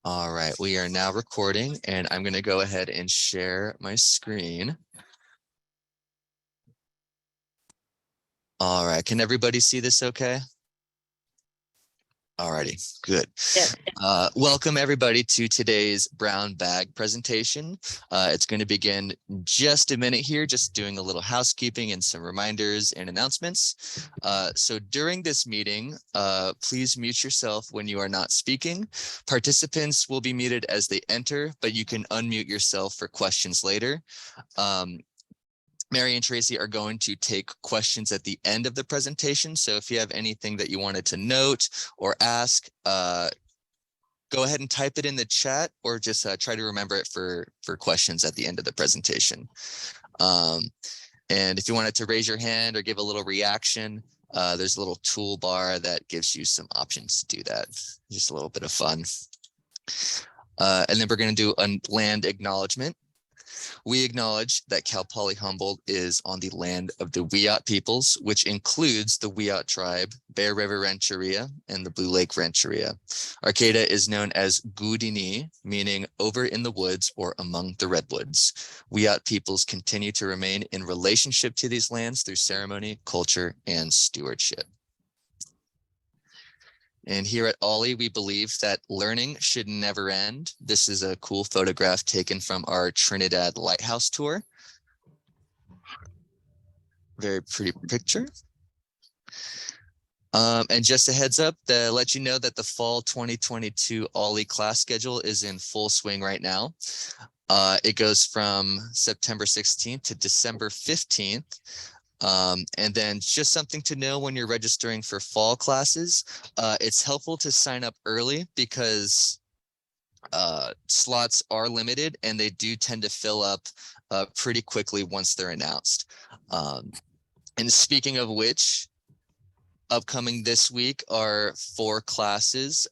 All right, we are now recording and I'm going to go ahead and share my screen. All right, can everybody see this okay? Alrighty, good. Yes. Welcome everybody to today's brown bag presentation. It's going to begin in just a minute here, just doing a little housekeeping and some reminders and announcements. So during this meeting, please mute yourself when you are not speaking. Participants will be muted as they enter, but you can unmute yourself for questions later. Mary and Tracey are going to take questions at the end of the presentation. So if you have anything that you wanted to note or ask, go ahead and type it in the chat or just try to remember it for questions at the end of the presentation. And if you wanted to raise your hand or give a little reaction, there's a little toolbar that gives you some options to do that. Just a little bit of fun. And then we're going to do a land acknowledgement. We acknowledge that Cal Poly Humboldt is on the land of the Wiyot peoples, which includes the Wiyot tribe, Bear River Rancheria, and the Blue Lake Rancheria. Arcata is known as Gudini, meaning over in the woods or among the redwoods. Wiyot peoples continue to remain in relationship to these lands through ceremony, culture, and stewardship. And here at OLLI, we believe that learning should never end. This is a cool photograph taken from our Trinidad Lighthouse tour. Very pretty picture. And just a heads up to let you know that the fall 2022 OLLI class schedule is in full swing right now. It goes from September 16th to December 15th. And then just something to know when you're registering for fall classes, it's helpful to sign up early because slots are limited and they do tend to fill up pretty quickly once they're announced. And speaking of which, upcoming this week are 4 classes.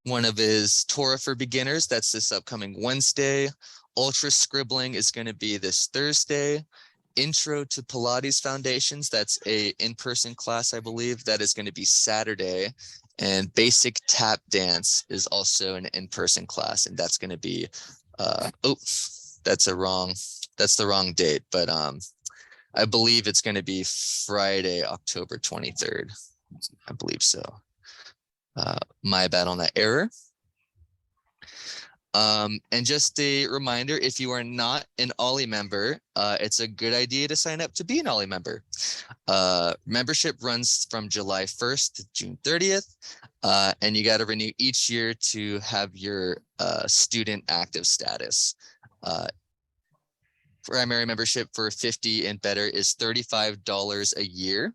One of is Torah for Beginners, that's this upcoming Wednesday. Ultra Scribbling is going to be this Thursday. Intro to Pilates Foundations, that's a in-person class, I believe, that is going to be Saturday. And Basic Tap Dance is also an in-person class, and that's going to be that's the wrong date, but I believe it's going to be Friday, October 23rd. I believe so. My bad on that error. And just a reminder, if you are not an OLLI member, it's a good idea to sign up to be an OLLI member. Membership runs from July 1st to June 30th, and you got to renew each year to have your student active status. Primary membership for 50 and better is $35 a year.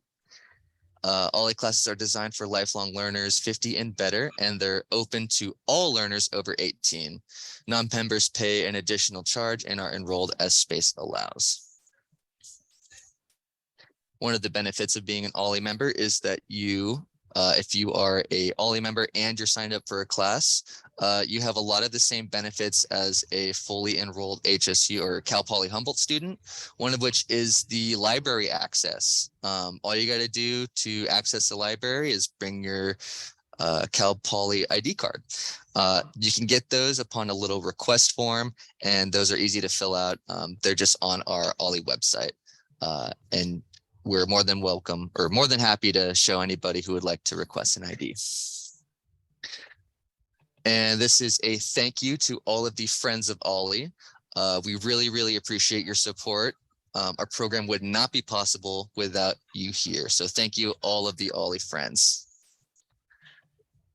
OLLI classes are designed for lifelong learners 50 and better, and they're open to all learners over 18. Non-members pay an additional charge and are enrolled as space allows. One of the benefits of being an OLLI member is that you, if you are a OLLI member and you're signed up for a class, you have a lot of the same benefits as a fully enrolled HSU or Cal Poly Humboldt student, one of which is the library access. All you got to do to access the library is bring your Cal Poly ID card. You can get those upon a little request form, and those are easy to fill out. They're just on our OLLI website. And we're more than welcome or more than happy to show anybody who would like to request an ID. And this is a thank you to all of the friends of OLLI. We really, really appreciate your support. Our program would not be possible without you here. So thank you, all of the OLLI friends.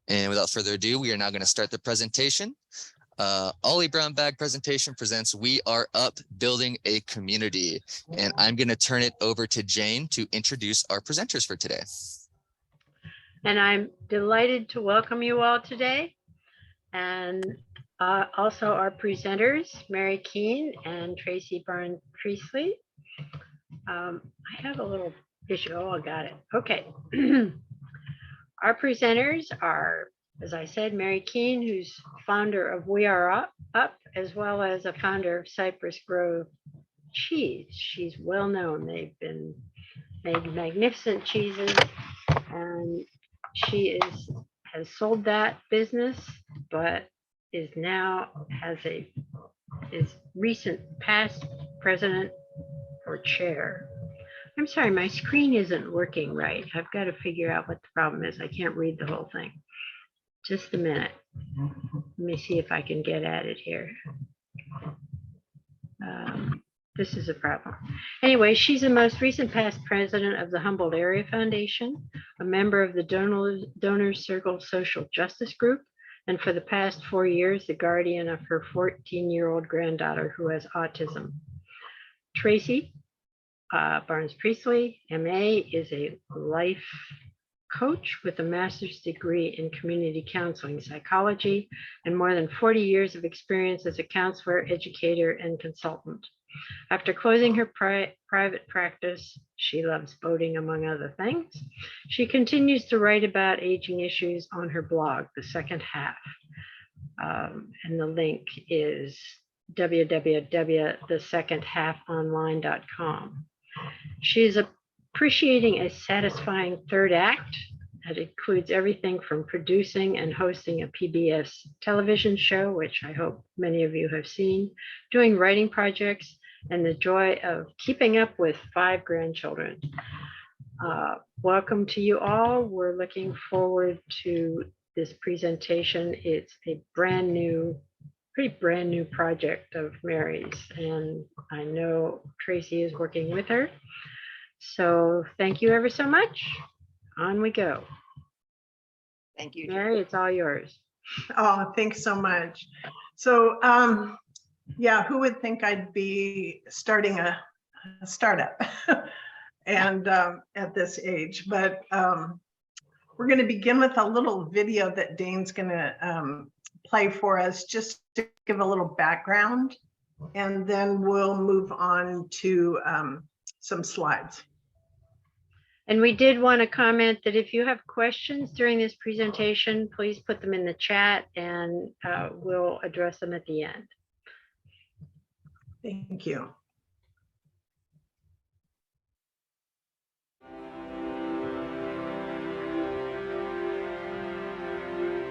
And without further ado, we are now going to start the presentation. OLLI Brown Bag presentation presents We Are Up, Building a Community. And I'm going to turn it over to Jane to introduce our presenters for today. And I'm delighted to welcome you all today. And also our presenters, Mary Keehn and Tracey Barnes Priestley. I have a little issue. Oh, I got it. Okay. Our presenters are, as I said, Mary Keehn, who's founder of We Are Up, as well as a founder of Cypress Grove Cheese. She's well known. They've been made magnificent cheeses, and she has sold that business but is recent past president or chair. I'm sorry, my screen isn't working right. I've got to figure out what the problem is. I can't read the whole thing. Just a minute. Let me see if I can get at it here. This is a problem. Anyway, she's the most recent past president of the Humboldt Area Foundation, a member of the Donors Circle Social Justice Group, and for the past 4 years, the guardian of her 14-year-old granddaughter who has autism. Tracey Barnes Priestley, MA, is a life coach with a master's degree in community counseling psychology and more than 40 years of experience as a counselor, educator, and consultant. After closing her private practice, she loves boating, among other things. She continues to write about aging issues on her blog, The Second Half. And the link is www.thesecondhalfonline.com. She is appreciating a satisfying third act that includes everything from producing and hosting a PBS television show, which I hope many of you have seen, doing writing projects, and the joy of keeping up with 5 grandchildren. Welcome to you all. We're looking forward to this presentation. It's a pretty brand new project of Mary's, and I know Tracey is working with her. So thank you ever so much. On we go. Thank you, Mary, it's all yours. Oh, thanks so much. So, yeah, who would think I'd be starting a startup and at this age? But we're going to begin with a little video that Dane's going to play for us, just to give a little background, and then we'll move on to some slides. And we did want to comment that if you have questions during this presentation, please put them in the chat and we'll address them at the end. Thank you.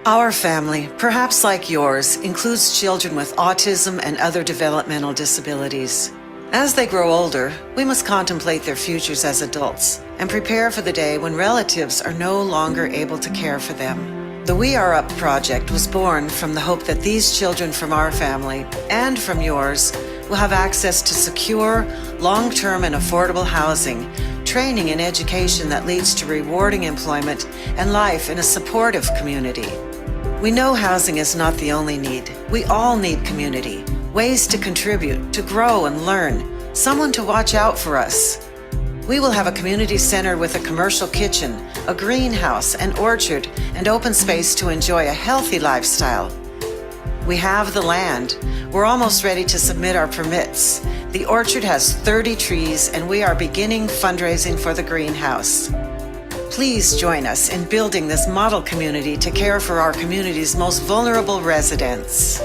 Our family, perhaps like yours, includes children with autism and other developmental disabilities. As they grow older, we must contemplate their futures as adults and prepare for the day when relatives are no longer able to care for them. The We Are Up project was born from the hope that these children from our family and from yours will have access to secure, long-term and affordable housing, training and education that leads to rewarding employment and life in a supportive community. We know housing is not the only need. We all need community, ways to contribute, to grow and learn, someone to watch out for us. We will have a community center with a commercial kitchen, a greenhouse, an orchard, and open space to enjoy a healthy lifestyle. We have the land. We're almost ready to submit our permits. The orchard has 30 trees, and we are beginning fundraising for the greenhouse. Please join us in building this model community to care for our community's most vulnerable residents.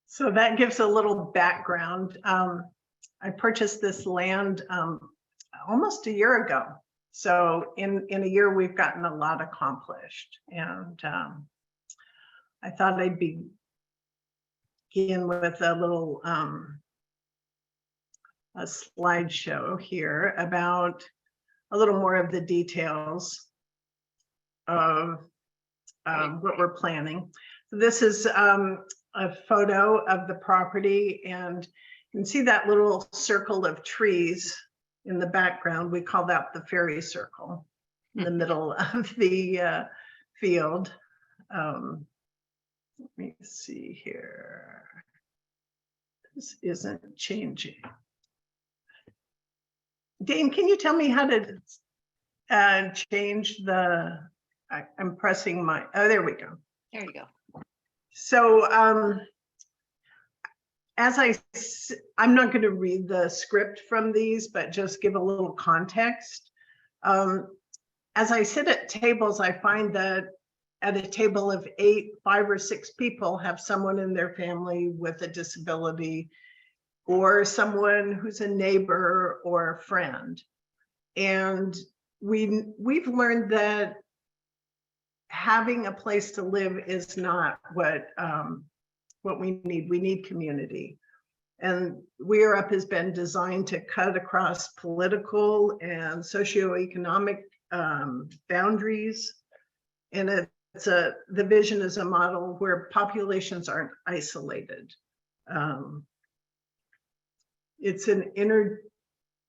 So that gives a little background. I purchased this land almost a year ago. So in a year, we've gotten a lot accomplished. And I thought I'd begin with a little a slideshow here about a little more of the details of what we're planning. So this is a photo of the property, and you can see that little circle of trees in the background. We call that the fairy circle in the middle of the field. Let me see here. This isn't changing. Dane, can you tell me how to change the, I'm pressing my, oh, there we go. There you go. So I'm not going to read the script from these, but just give a little context. As I sit at tables, I find that at a table of 8, 5 or 6 people have someone in their family with a disability, or someone who's a neighbor or a friend. And we've learned that having a place to live is not what we need. We need community. And We Are Up has been designed to cut across political and socioeconomic boundaries. And the vision is a model where populations aren't isolated. It's an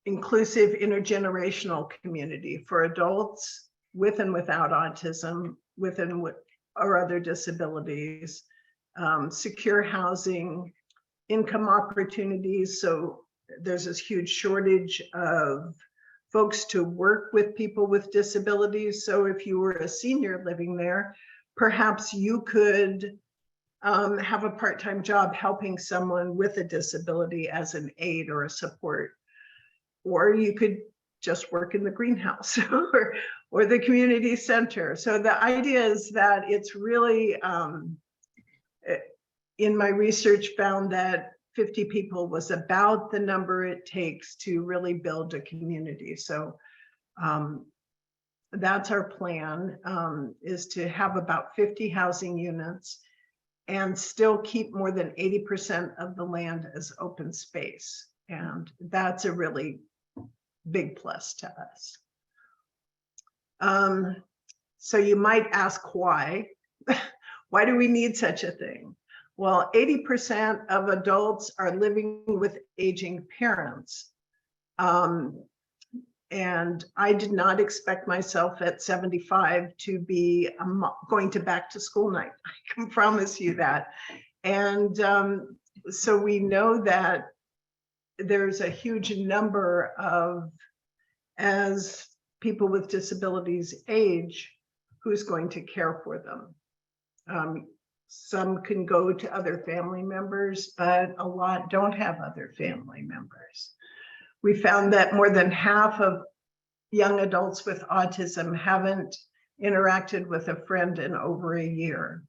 inclusive intergenerational community for adults with and without autism, with and or other disabilities, secure housing, income opportunities. So there's this huge shortage of folks to work with people with disabilities. So if you were a senior living there, perhaps you could have a part-time job helping someone with a disability as an aid or a support. Or you could just work in the greenhouse or the community center. So the idea is that it's really, in my research, found that 50 people was about the number it takes to really build a community. So that's our plan, is to have about 50 housing units and still keep more than 80% of the land as open space. And that's a really big plus to us. So you might ask why? Why do we need such a thing? Well, 80% of adults are living with aging parents. And I did not expect myself at 75 to be going to back to school night. I can promise you that. And so we know that there's a huge number of, as people with disabilities age, who's going to care for them. Some can go to other family members, but a lot don't have other family members. We found that more than half of young adults with autism haven't interacted with a friend in over a year.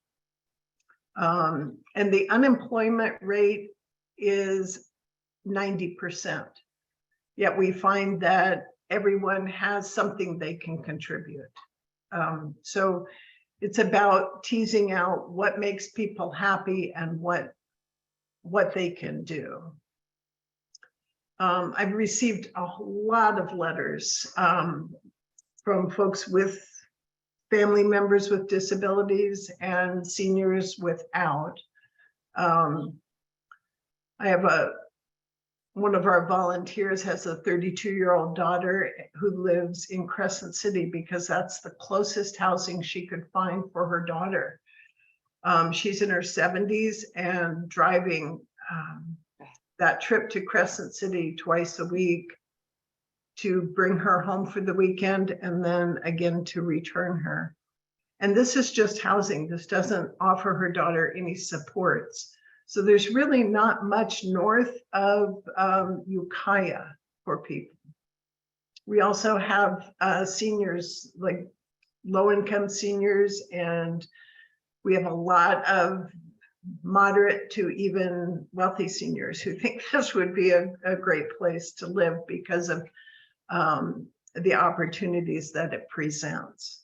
And the unemployment rate is 90%. Yet we find that everyone has something they can contribute. So it's about teasing out what makes people happy and what they can do. I've received a lot of letters from folks with family members with disabilities and seniors without. I have one of our volunteers has a 32-year-old daughter who lives in Crescent City because that's the closest housing she could find for her daughter. She's in her 70s and driving that trip to Crescent City twice a week to bring her home for the weekend and then again to return her. And this is just housing. This doesn't offer her daughter any supports. So there's really not much north of Ukiah for people. We also have seniors, like low-income seniors, and we have a lot of moderate to even wealthy seniors who think this would be a great place to live because of the opportunities that it presents.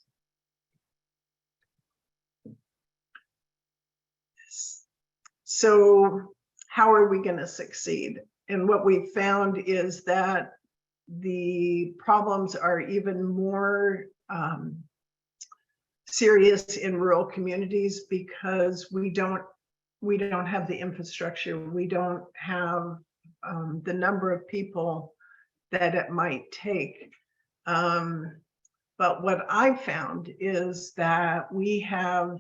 So how are we going to succeed? And what we found is that the problems are even more serious in rural communities because we don't have the infrastructure. We don't have the number of people that it might take. But what I found is that we have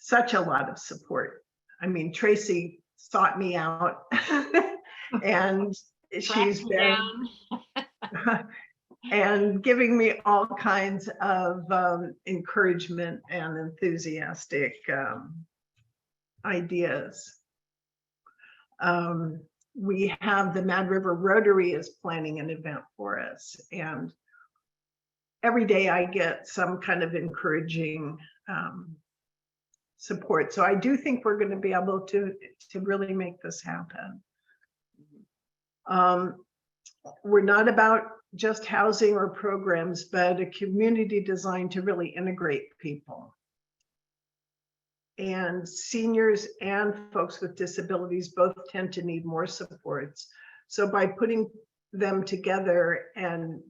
such a lot of support. I mean, Tracey sought me out and she's been and giving me all kinds of encouragement and enthusiastic ideas. We have the Mad River Rotary is planning an event for us, and every day I get some kind of encouraging support. So I do think we're going to be able to really make this happen. We're not about just housing or programs, but a community designed to really integrate people. And seniors and folks with disabilities both tend to need more supports. So by putting them together and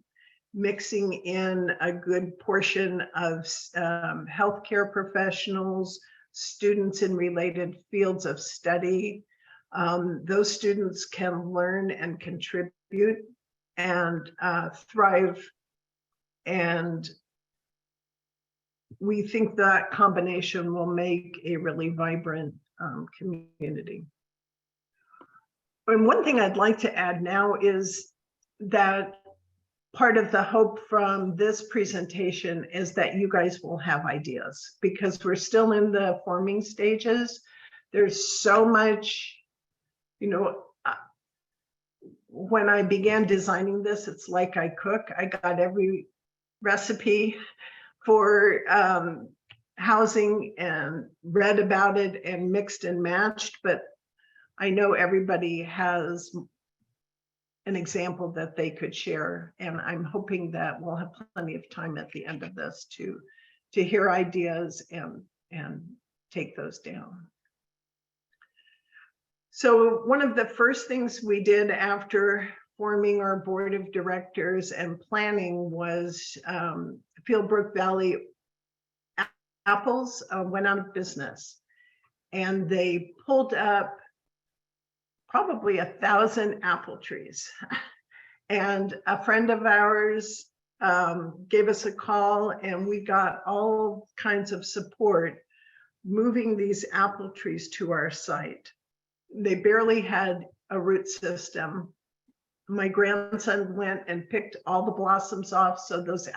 mixing in a good portion of healthcare professionals, students in related fields of study, those students can learn and contribute and thrive. And we think that combination will make a really vibrant community. And one thing I'd like to add now is that part of the hope from this presentation is that you guys will have ideas, because we're still in the forming stages. There's so much, you know, when I began designing this, it's like I cook. I got every recipe for housing and read about it and mixed and matched, but I know everybody has an example that they could share, and I'm hoping that we'll have plenty of time at the end of this to hear ideas and take those down. So one of the first things we did after forming our board of directors and planning was Fieldbrook Valley Apples went out of business, and they pulled up probably 1,000 apple trees. And a friend of ours gave us a call, and we got all kinds of support moving these apple trees to our site. They barely had a root system. My grandson went and picked all the blossoms off so those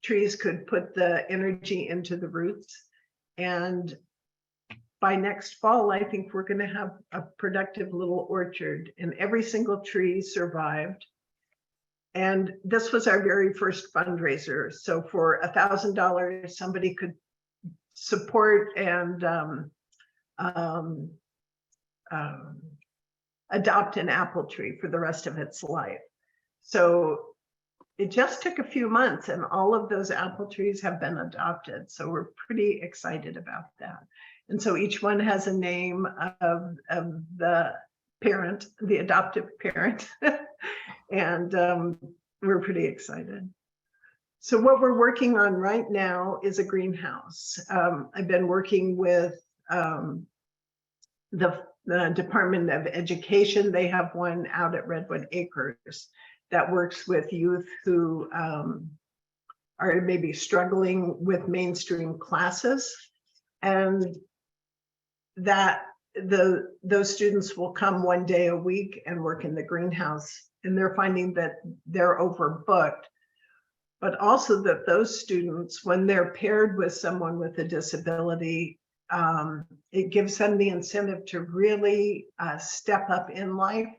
trees could put the energy into the roots. And by next fall, I think we're going to have a productive little orchard, and every single tree survived. And this was our very first fundraiser. So for $1,000, somebody could support and adopt an apple tree for the rest of its life. So it just took a few months, and all of those apple trees have been adopted. So we're pretty excited about that. And so each one has a name of the parent, the adoptive parent, and we're pretty excited. So what we're working on right now is a greenhouse. I've been working with the Department of Education. They have one out at Redwood Acres that works with youth who are maybe struggling with mainstream classes, and that those students will come one day a week and work in the greenhouse, and they're finding that they're overbooked, but also that those students, when they're paired with someone with a disability, it gives them the incentive to really step up in life.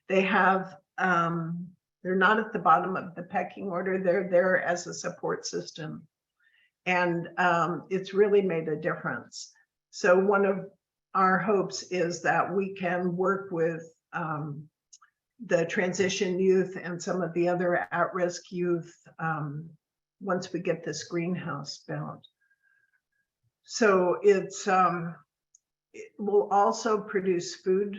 They have, they're not at the bottom of the pecking order, they're there as a support system. And it's really made a difference. So one of our hopes is that we can work with the transition youth and some of the other at-risk youth once we get this greenhouse built. So it will also produce food,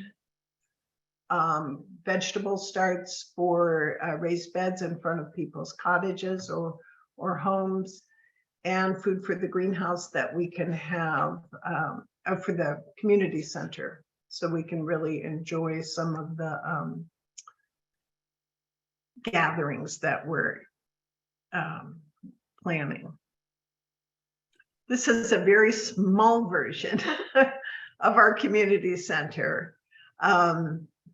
vegetable starts for raised beds in front of people's cottages or homes, and food for the greenhouse that we can have for the community center, so we can really enjoy some of the gatherings that we're planning. This is a very small version of our community center.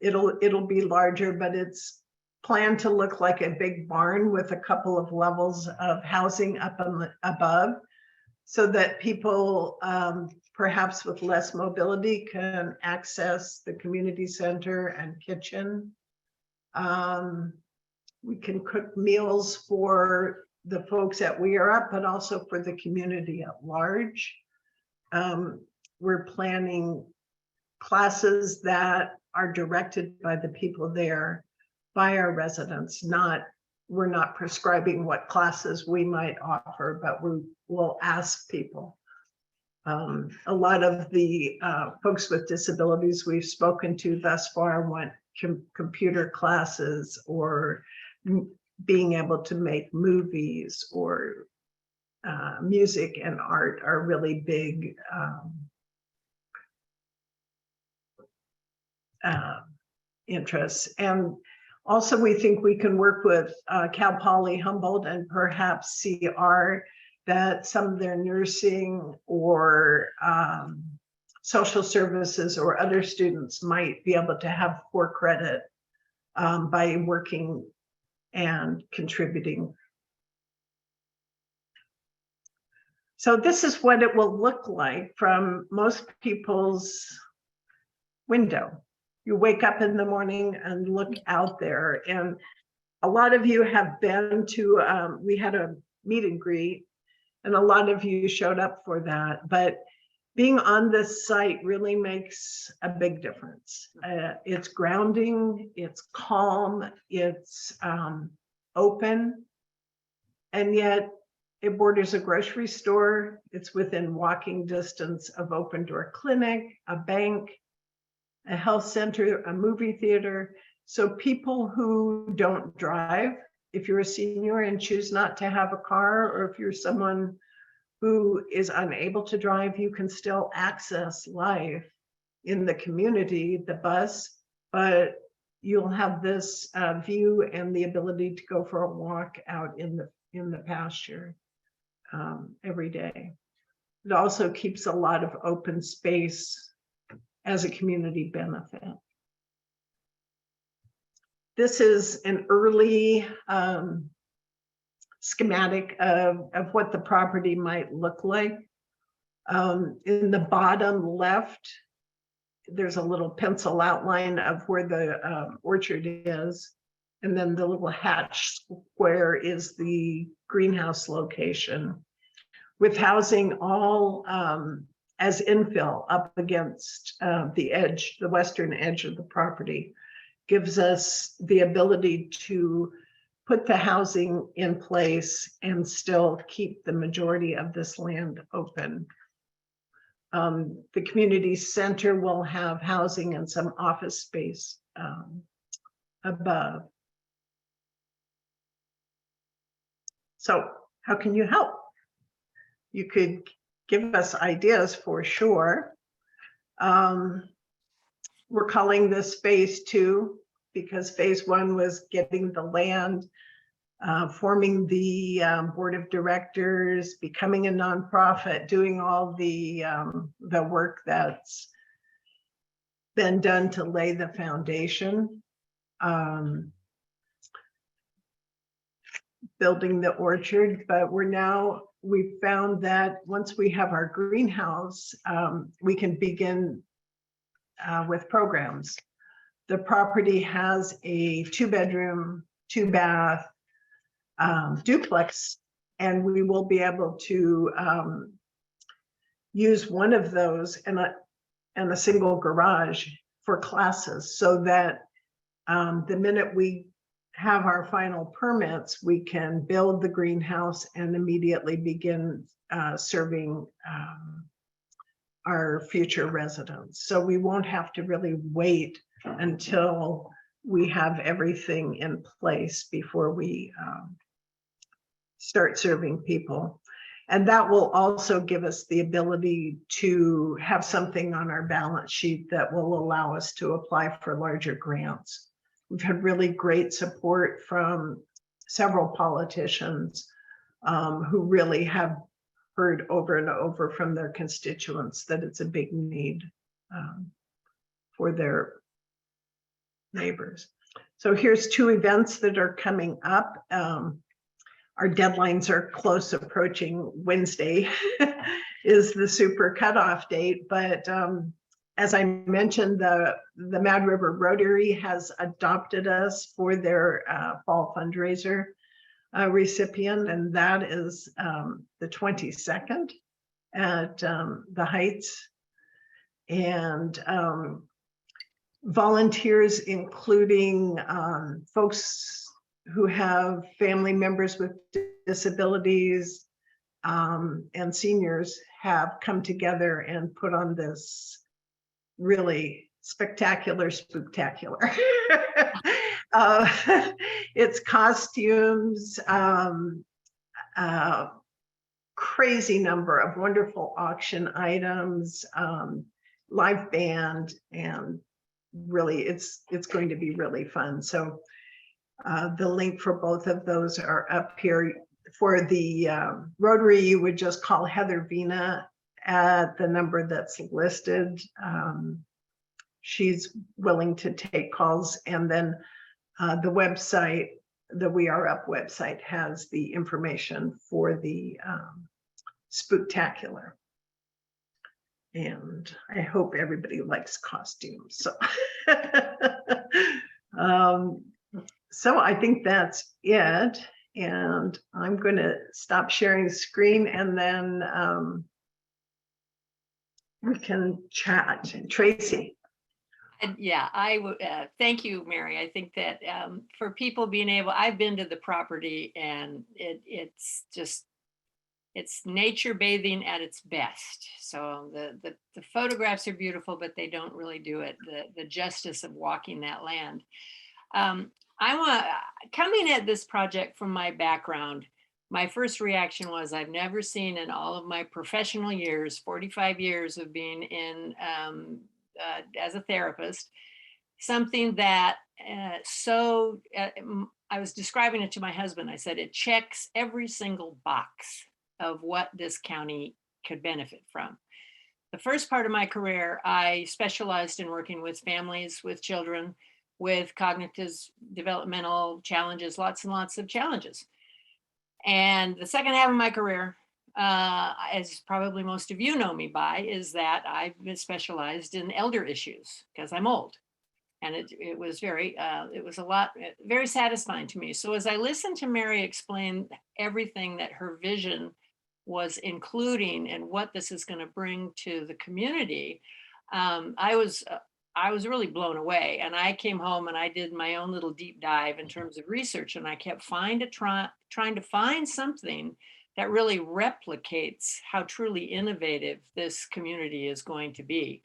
It'll be larger, but it's planned to look like a big barn with a couple of levels of housing up above, so that people perhaps with less mobility can access the community center and kitchen. We can cook meals for the folks at We Are Up, but also for the community at large. We're planning classes that are directed by the people there, by our residents. We're not prescribing what classes we might offer, but we will ask people. A lot of the folks with disabilities we've spoken to thus far want computer classes or being able to make movies, or music and art are really big interests. And also we think we can work with Cal Poly, Humboldt, and perhaps CR, that some of their nursing or social services or other students might be able to have 4 credit by working and contributing. So this is what it will look like from most people's window. You wake up in the morning and look out there, and a lot of you have been to, we had a meet and greet, and a lot of you showed up for that, but being on this site really makes a big difference. It's grounding, it's calm, it's open, and yet it borders a grocery store. It's within walking distance of Open Door Clinic, a bank, a health center, a movie theater. So people who don't drive, if you're a senior and choose not to have a car, or if you're someone who is unable to drive, you can still access life in the community, the bus, but you'll have this view and the ability to go for a walk out in the pasture every day. It also keeps a lot of open space as a community benefit. This is an early schematic of what the property might look like. In the bottom left, there's a little pencil outline of where the orchard is. And then the little hatch square is the greenhouse location, with housing all as infill up against the edge, the western edge of the property. Gives us the ability to put the housing in place and still keep the majority of this land open. The community center will have housing and some office space above. So how can you help? You could give us ideas for sure. We're calling this phase 2 because phase 1 was getting the land, forming the board of directors, becoming a nonprofit, doing all the work that's been done to lay the foundation, building the orchard. But we found that once we have our greenhouse, we can begin with programs. The property has a 2-bedroom, 2-bath duplex, and we will be able to use one of those and a single garage for classes, so that the minute we have our final permits, we can build the greenhouse and immediately begin serving our future residents. So we won't have to really wait until we have everything in place before we start serving people. And that will also give us the ability to have something on our balance sheet that will allow us to apply for larger grants. We've had really great support from several politicians who really have heard over and over from their constituents that it's a big need for their neighbors. So here's 2 events that are coming up. Our deadlines are close approaching. Wednesday is the super cutoff date, but as I mentioned, the Mad River Rotary has adopted us for their fall fundraiser. recipient, and that is the 22nd at the Heights. And volunteers, including folks who have family members with disabilities and seniors, have come together and put on this really spectacular spooktacular. It's costumes, crazy number of wonderful auction items, live band, and really it's going to be really fun. So the link for both of those are up here. For the Rotary, you would just call Heather Vina at the number that's listed. She's willing to take calls. And then the website, the We Are Up website, has the information for the spooktacular. And I hope everybody likes costumes. So, so I think that's it. And I'm going to stop sharing the screen, and then we can chat. Tracy. And yeah, I would thank you, Mary. I think that for people being able, I've been to the property, and it's nature bathing at its best. So the photographs are beautiful, but they don't really do it the justice of walking that land. Coming at this project from my background, my first reaction was, I've never seen in all of my professional years, 45 years of being in as a therapist, something that I was describing it to my husband. I said, it checks every single box of what this county could benefit from. The first part of my career, I specialized in working with families, with children, with cognitive developmental challenges, lots and lots of challenges. And the second half of my career, as probably most of you know me by, is that I've been specialized in elder issues because I'm old. And it was very satisfying to me. So as I listened to Mary explain everything that her vision was including and what this is going to bring to the community, I was really blown away. And I came home and I did my own little deep dive in terms of research, and I kept trying to find something that really replicates how truly innovative this community is going to be.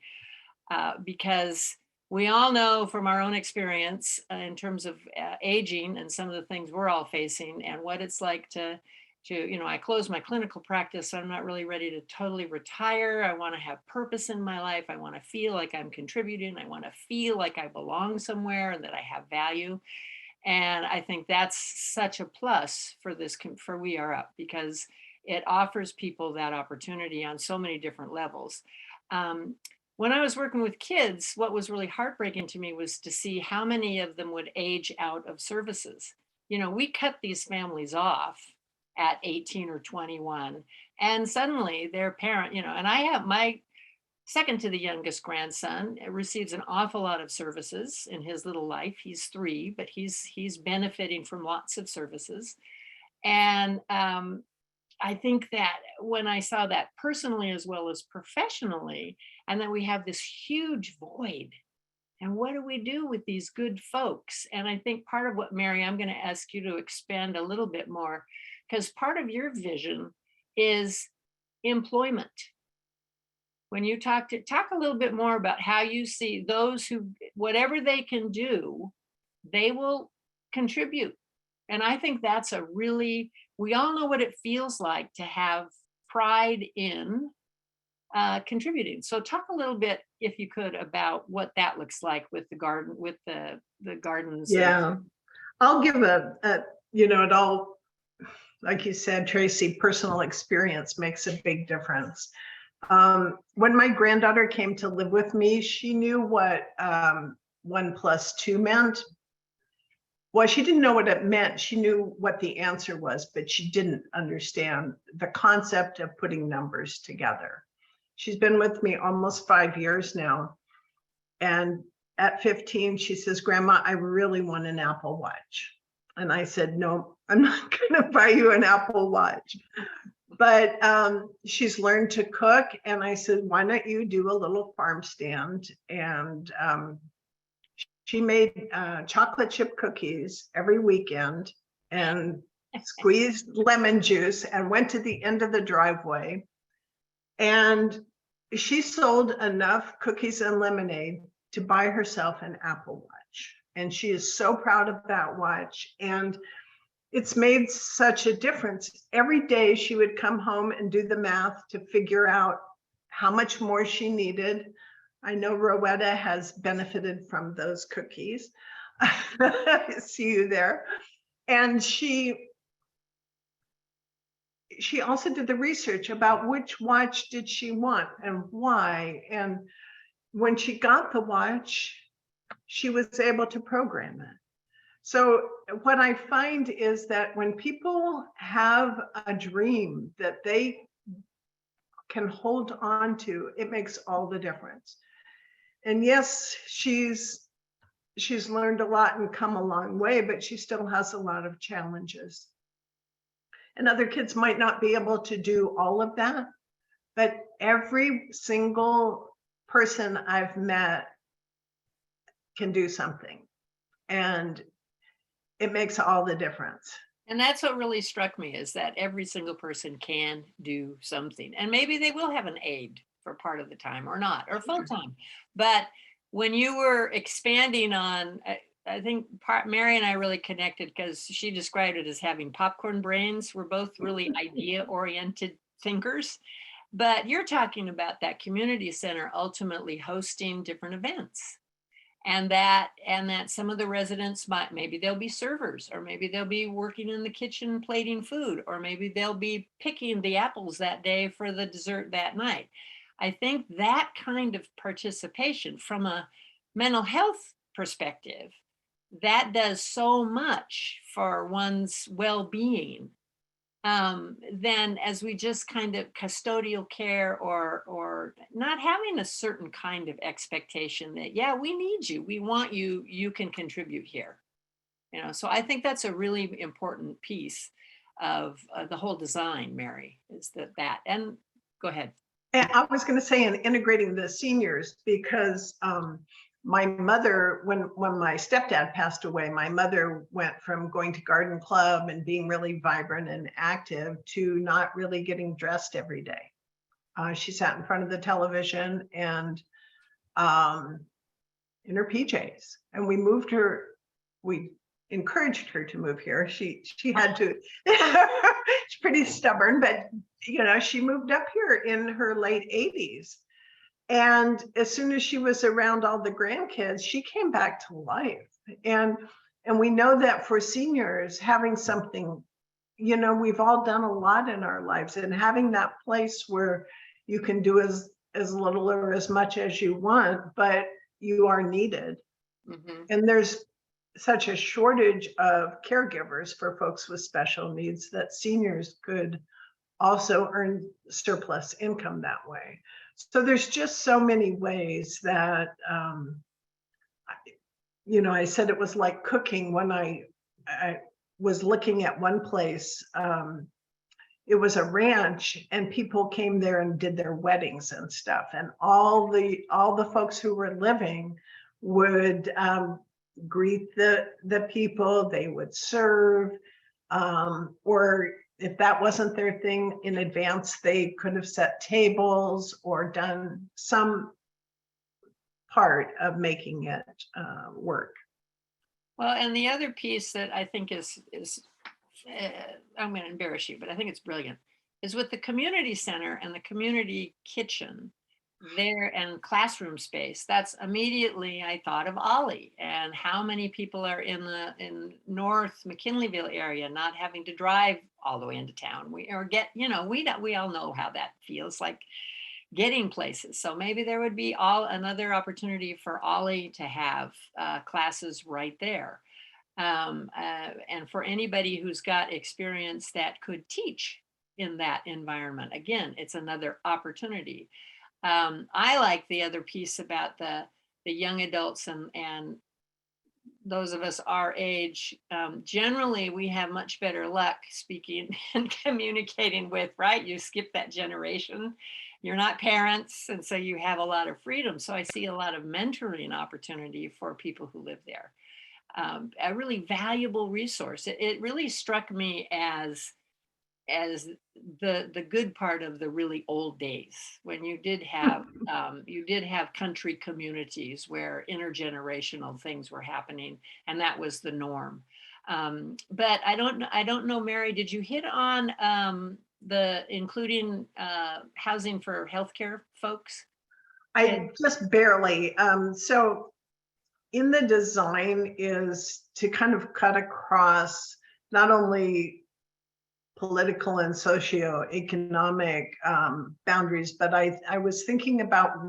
Because we all know from our own experience in terms of aging and some of the things we're all facing and what it's like to I closed my clinical practice, so I'm not really ready to totally retire. I want to have purpose in my life. I want to feel like I'm contributing. I want to feel like I belong somewhere and that I have value. And I think that's such a plus for We Are Up, because it offers people that opportunity on so many different levels. When I was working with kids, what was really heartbreaking to me was to see how many of them would age out of services. We cut these families off at 18 or 21, and suddenly their parent, and I have my second to the youngest grandson receives an awful lot of services in his little life. He's 3, but he's benefiting from lots of services. And I think that when I saw that personally as well as professionally, and then we have this huge void, and what do we do with these good folks? And I think part of what, Mary, I'm going to ask you to expand a little bit more, because part of your vision is employment. When you talk a little bit more about how you see those who, whatever they can do, they will contribute. And I think that's we all know what it feels like to have pride in contributing. So talk a little bit, if you could, about what that looks like with the garden, with the gardens. Yeah, I'll give it all, like you said, Tracy, personal experience makes a big difference. When my granddaughter came to live with me, she knew what 1 + 2 meant. Well, she didn't know what it meant. She knew what the answer was, but she didn't understand the concept of putting numbers together. She's been with me almost 5 years now. And at 15, she says, "Grandma, I really want an Apple Watch." And I said, "No, I'm not going to buy you an Apple Watch. But she's learned to cook. And I said, why don't you do a little farm stand? And she made chocolate chip cookies every weekend and squeezed lemon juice and went to the end of the driveway. And she sold enough cookies and lemonade to buy herself an Apple Watch. And she is so proud of that watch. And it's made such a difference. Every day she would come home and do the math to figure out how much more she needed. I know Rowetta has benefited from those cookies. I see you there. And she also did the research about which watch did she want and why. And when she got the watch, she was able to program it. So what I find is that when people have a dream that they can hold on to, it makes all the difference. And yes, she's learned a lot and come a long way, but she still has a lot of challenges. And other kids might not be able to do all of that, but every single person I've met can do something. And it makes all the difference. And that's what really struck me, is that every single person can do something. And maybe they will have an aide for part of the time or not, or full time. But when you were expanding on, I think Mary and I really connected because she described it as having popcorn brains. We're both really idea-oriented thinkers. But you're talking about that community center ultimately hosting different events. And that some of the residents maybe they'll be servers, or maybe they'll be working in the kitchen plating food, or maybe they'll be picking the apples that day for the dessert that night. I think that kind of participation from a mental health perspective, that does so much for one's well-being. Then as we just kind of custodial care, or not having a certain kind of expectation that, yeah, we need you, we want you, you can contribute here. So I think that's a really important piece of the whole design, Mary, is that. And go ahead. And I was going to say, in integrating the seniors, because my mother, when my stepdad passed away, my mother went from going to garden club and being really vibrant and active to not really getting dressed every day. She sat in front of the television and in her PJs, and we encouraged her to move here. She had to. She's pretty stubborn, but she moved up here in her late 80s. And as soon as she was around all the grandkids, she came back to life. And we know that for seniors, having something, we've all done a lot in our lives, and having that place where you can do as little or as much as you want, but you are needed. Mm-hmm. And there's such a shortage of caregivers for folks with special needs that seniors could also earn surplus income that way. So there's just so many ways that, I said it was like cooking. When I was looking at one place, it was a ranch, and people came there and did their weddings and stuff. And all the folks who were living would greet the people, they would serve, or if that wasn't their thing in advance, they could have set tables or done some part of making it work. Well, and the other piece that I think is I'm going to embarrass you, but I think it's brilliant, is with the community center and the community kitchen there and classroom space. That's immediately I thought of OLLI, and how many people are in North McKinleyville area not having to drive all the way into town. We all know how that feels like, getting places. So maybe there would be another opportunity for OLLI to have classes right there. And for anybody who's got experience that could teach in that environment, again, it's another opportunity. I like the other piece about the young adults and those of us our age, generally we have much better luck speaking and communicating with, right? You skip that generation. You're not parents, and so you have a lot of freedom. So I see a lot of mentoring opportunity for people who live there. A really valuable resource. It really struck me as the good part of the really old days when you did have country communities where intergenerational things were happening, and that was the norm. But I don't know, Mary, did you hit on the including housing for healthcare folks? I just barely. So in the design is to kind of cut across not only political and socioeconomic boundaries, but I was thinking about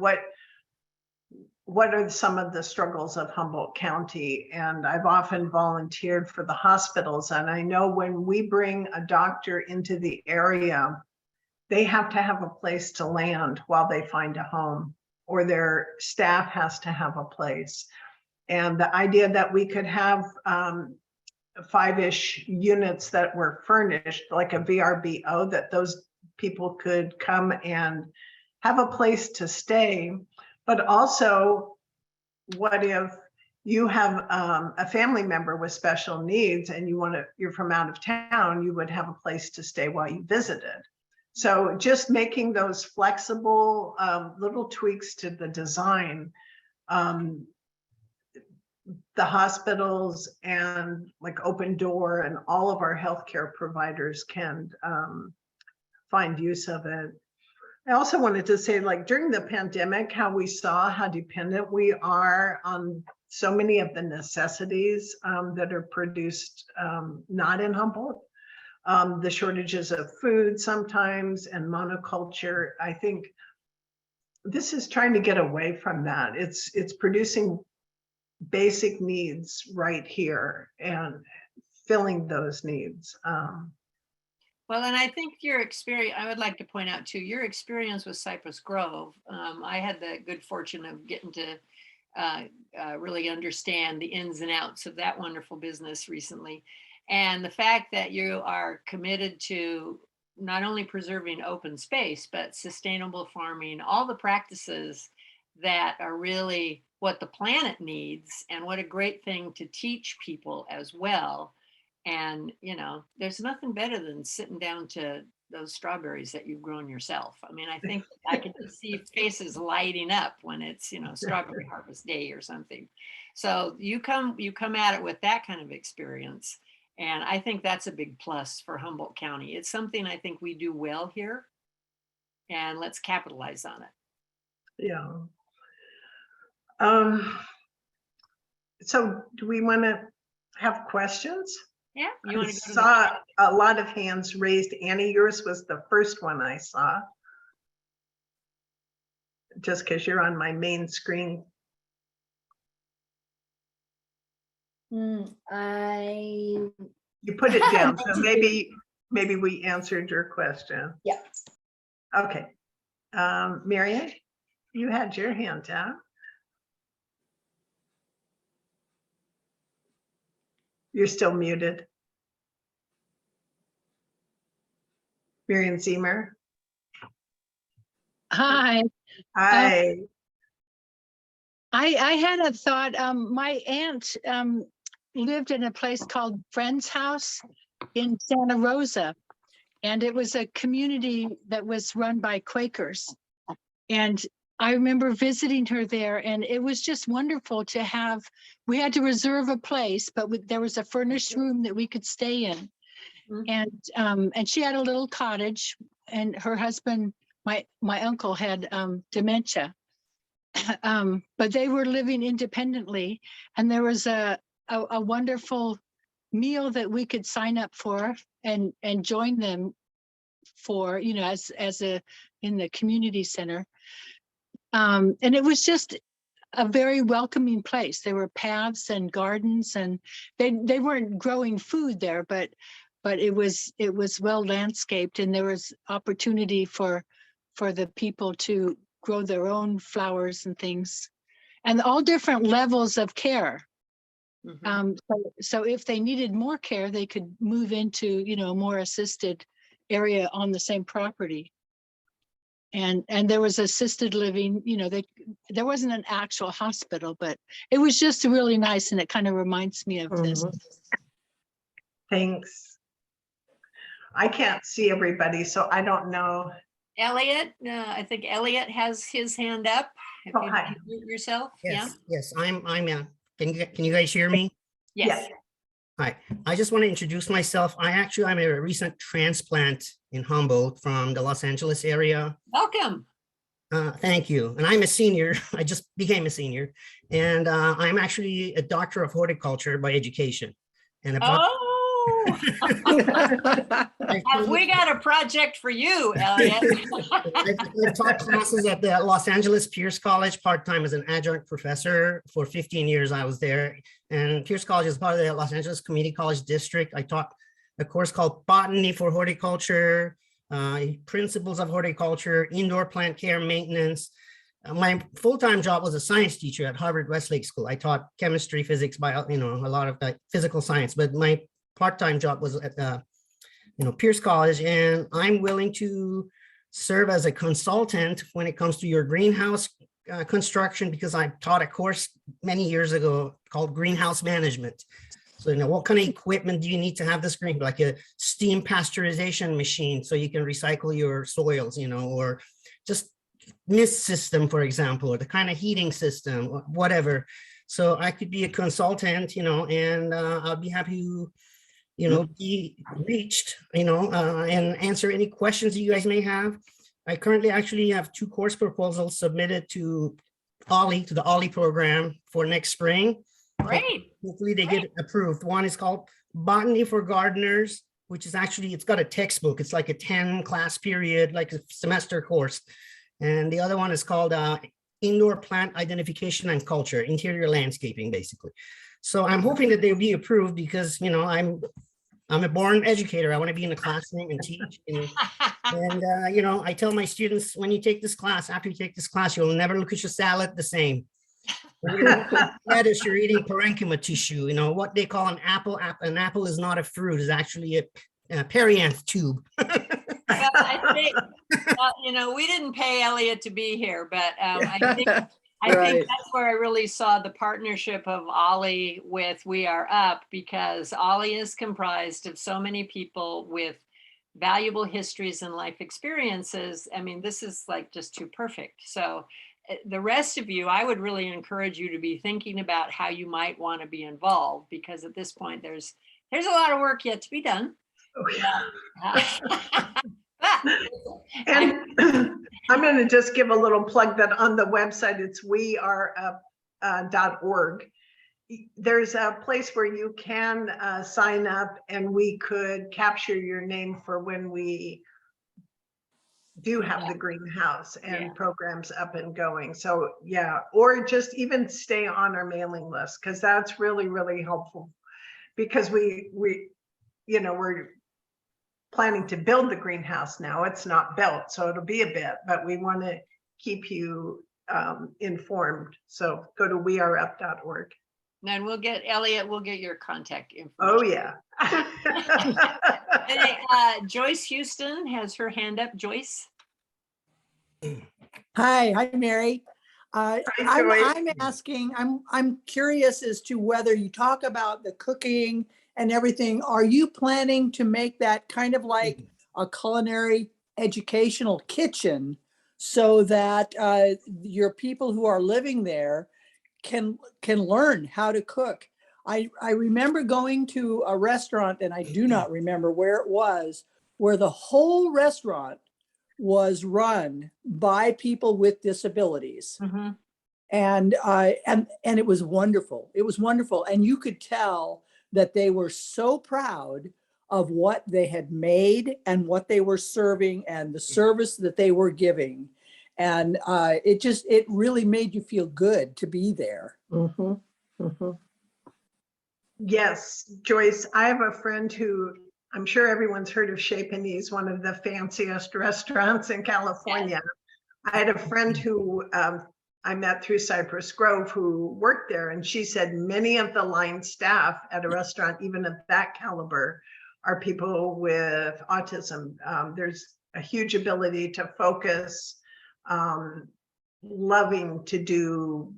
what are some of the struggles of Humboldt County, and I've often volunteered for the hospitals, and I know when we bring a doctor into the area, they have to have a place to land while they find a home, or their staff has to have a place. And the idea that we could have 5-ish units that were furnished, like a VRBO, that those people could come and have a place to stay. But also, what if you have a family member with special needs and you're from out of town, you would have a place to stay while you visited. So just making those flexible little tweaks to the design, the hospitals and like Open Door and all of our healthcare providers can find use of it. I also wanted to say, like during the pandemic, how we saw how dependent we are on so many of the necessities that are produced not in Humboldt. The shortages of food sometimes and monoculture. I think this is trying to get away from that. It's producing basic needs right here and filling those needs. Well, and I think your experience, I would like to point out too, your experience with Cypress Grove, I had the good fortune of getting to really understand the ins and outs of that wonderful business recently. And the fact that you are committed to not only preserving open space, but sustainable farming, all the practices that are really what the planet needs, and what a great thing to teach people as well. And, you know, there's nothing better than sitting down to those strawberries that you've grown yourself. I mean, I think I can just see faces lighting up when it's, you know, strawberry harvest day or something. So you come at it with that kind of experience. And I think that's a big plus for Humboldt County. It's something I think we do well here, and let's capitalize on it. Yeah. So do we want to have questions? Yeah. You want I to go to saw a lot of hands raised. Annie, yours was the first one I saw. Just because you're on my main screen. You You put it down, so maybe we answered your question. Yeah. Okay. Marian, you had your hand down. You're still muted. Marian Zemer. Hi, Hi. I had a thought. My aunt lived in a place called Friend's House in Santa Rosa, and it was a community that was run by Quakers. And I remember visiting her there, and it was just wonderful to have. We had to reserve a place, but there was a furnished room that we could stay in. And she had a little cottage, and her husband, my uncle, had dementia. But they were living independently, and there was a wonderful meal that we could sign up for and join them for, you know, as a in the community center. And it was just a very welcoming place. There were paths and gardens, and they weren't growing food there, but it was well landscaped, and there was opportunity for the people to grow their own flowers and things, and all different levels of care. Mhm. So if they needed more care, they could move into, a more assisted area on the same property. And there was assisted living, there wasn't an actual hospital, but it was just really nice. And it kind of reminds me of this. Thanks. I can't see everybody, so I don't know. Elliot, I think Elliot has his hand up. If Oh, you hi. mute yourself, yeah? Yes, I'm, can you guys hear me? Yes. Hi, I just want to introduce myself. I'm a recent transplant in Humboldt from the Los Angeles area. Welcome. Thank you. And I'm a senior. I just became a senior. And I'm actually a doctor of horticulture by education. And Oh, have we got a project for you, Elliot? I've taught classes at the Los Angeles Pierce College part-time as an adjunct professor. For 15 years I was there. And Pierce College is part of the Los Angeles Community College District. I taught a course called Botany for Horticulture, Principles of Horticulture, Indoor Plant Care Maintenance. My full-time job was a science teacher at Harvard Westlake School. I taught chemistry, physics, bio, a lot of physical science, but my part-time job was at Pierce College, and I'm willing to serve as a consultant when it comes to your greenhouse construction, because I taught a course many years ago called greenhouse management. So, what kind of equipment do you need to have this green, like a steam pasteurization machine so you can recycle your soils, or just mist system, for example, or the kind of heating system, or whatever. So I could be a consultant, and I'll be happy to, be reached, and answer any questions you guys may have. I currently actually have 2 course proposals submitted to OLLI, to the OLLI program for next spring. Great. Hopefully they get approved. One is called Botany for Gardeners, which is actually, it's got a textbook. It's like a 10 class period, like a semester course. And the other one is called Indoor Plant Identification and Culture, Interior Landscaping, basically. So I'm hoping that they'll be approved because, I'm a born educator. I want to be in the classroom and teach. And I tell my students, when you take this class, after you take this class, you'll never look at your salad the same. Lettuce, you're eating parenchyma tissue, what they call an apple. An apple is not a fruit, it's actually a perianth tube. Well, I think, we didn't pay Elliot to be here, but I think that's where I really saw the partnership of OLLI with We Are Up, because OLLI is comprised of so many people with valuable histories and life experiences. I mean, this is like just too perfect. So the rest of you, I would really encourage you to be thinking about how you might want to be involved, because at this point, there's a lot of work yet to be done. Oh, yeah. And I'm going to just give a little plug that on the website, it's weareup.org. There's a place where you can sign up, and we could capture your name for when we do have the greenhouse and programs up and going. So yeah, or just even stay on our mailing list, because that's really, really helpful, because we're planning to build the greenhouse now. It's not built, so it'll be a bit, but we want to keep you informed. So go to weareup.org. And we'll get Elliot, we'll get your contact information. Oh yeah. And, Joyce Houston has her hand up. Joyce. Hi, Mary. I'm asking, I'm curious as to whether you talk about the cooking and everything. Are you planning to make that kind of like a culinary educational kitchen so that your people who are living there can learn how to cook? I remember going to a restaurant, and I do not remember where it was, where the whole restaurant was run by people with disabilities. Mm-hmm. And it was wonderful. It was wonderful. And you could tell that they were so proud of what they had made and what they were serving and the service that they were giving. And it really made you feel good to be there. Mm-hmm. Mm-hmm. Yes, Joyce, I have a friend who, I'm sure everyone's heard of Chez Panisse, one of the fanciest restaurants in California. I had a friend who I met through Cypress Grove who worked there, and she said many of the line staff at a restaurant, even of that caliber, are people with autism. There's a huge ability to focus, loving to do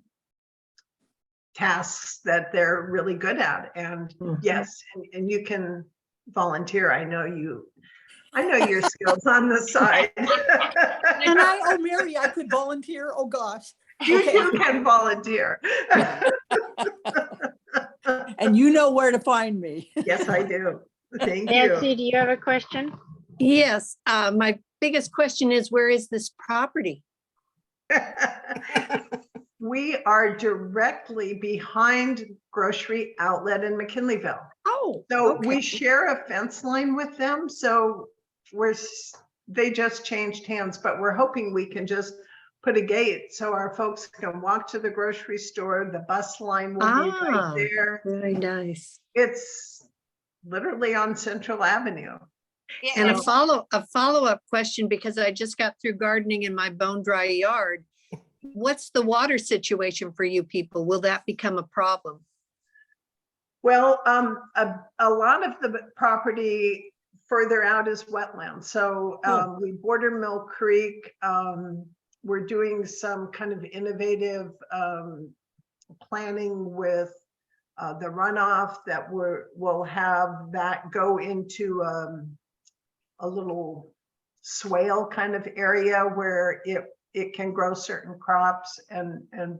tasks that they're really good at. And yes, and you can volunteer. I know your skills on the side. And oh, Mary, I could volunteer. Oh, gosh. You Okay. too can volunteer. And you know where to find me. Yes, I do. Thank Nancy, you. do you have a question? Yes, my biggest question is, where is this property? We are directly behind Grocery Outlet in McKinleyville. Oh, So okay. we share a fence line with them. So they just changed hands, but we're hoping we can just put a gate so our folks can walk to the grocery store. The bus line will be right there. Very nice. It's literally on Central Avenue. Yeah, And and a follow-up question, because I just got through gardening in my bone dry yard. What's the water situation for you people? Will that become a problem? Well, a lot of the property further out is wetland. So we border Mill Creek. We're doing some kind of innovative planning with the runoff that we'll have that go into a little swale kind of area where it can grow certain crops and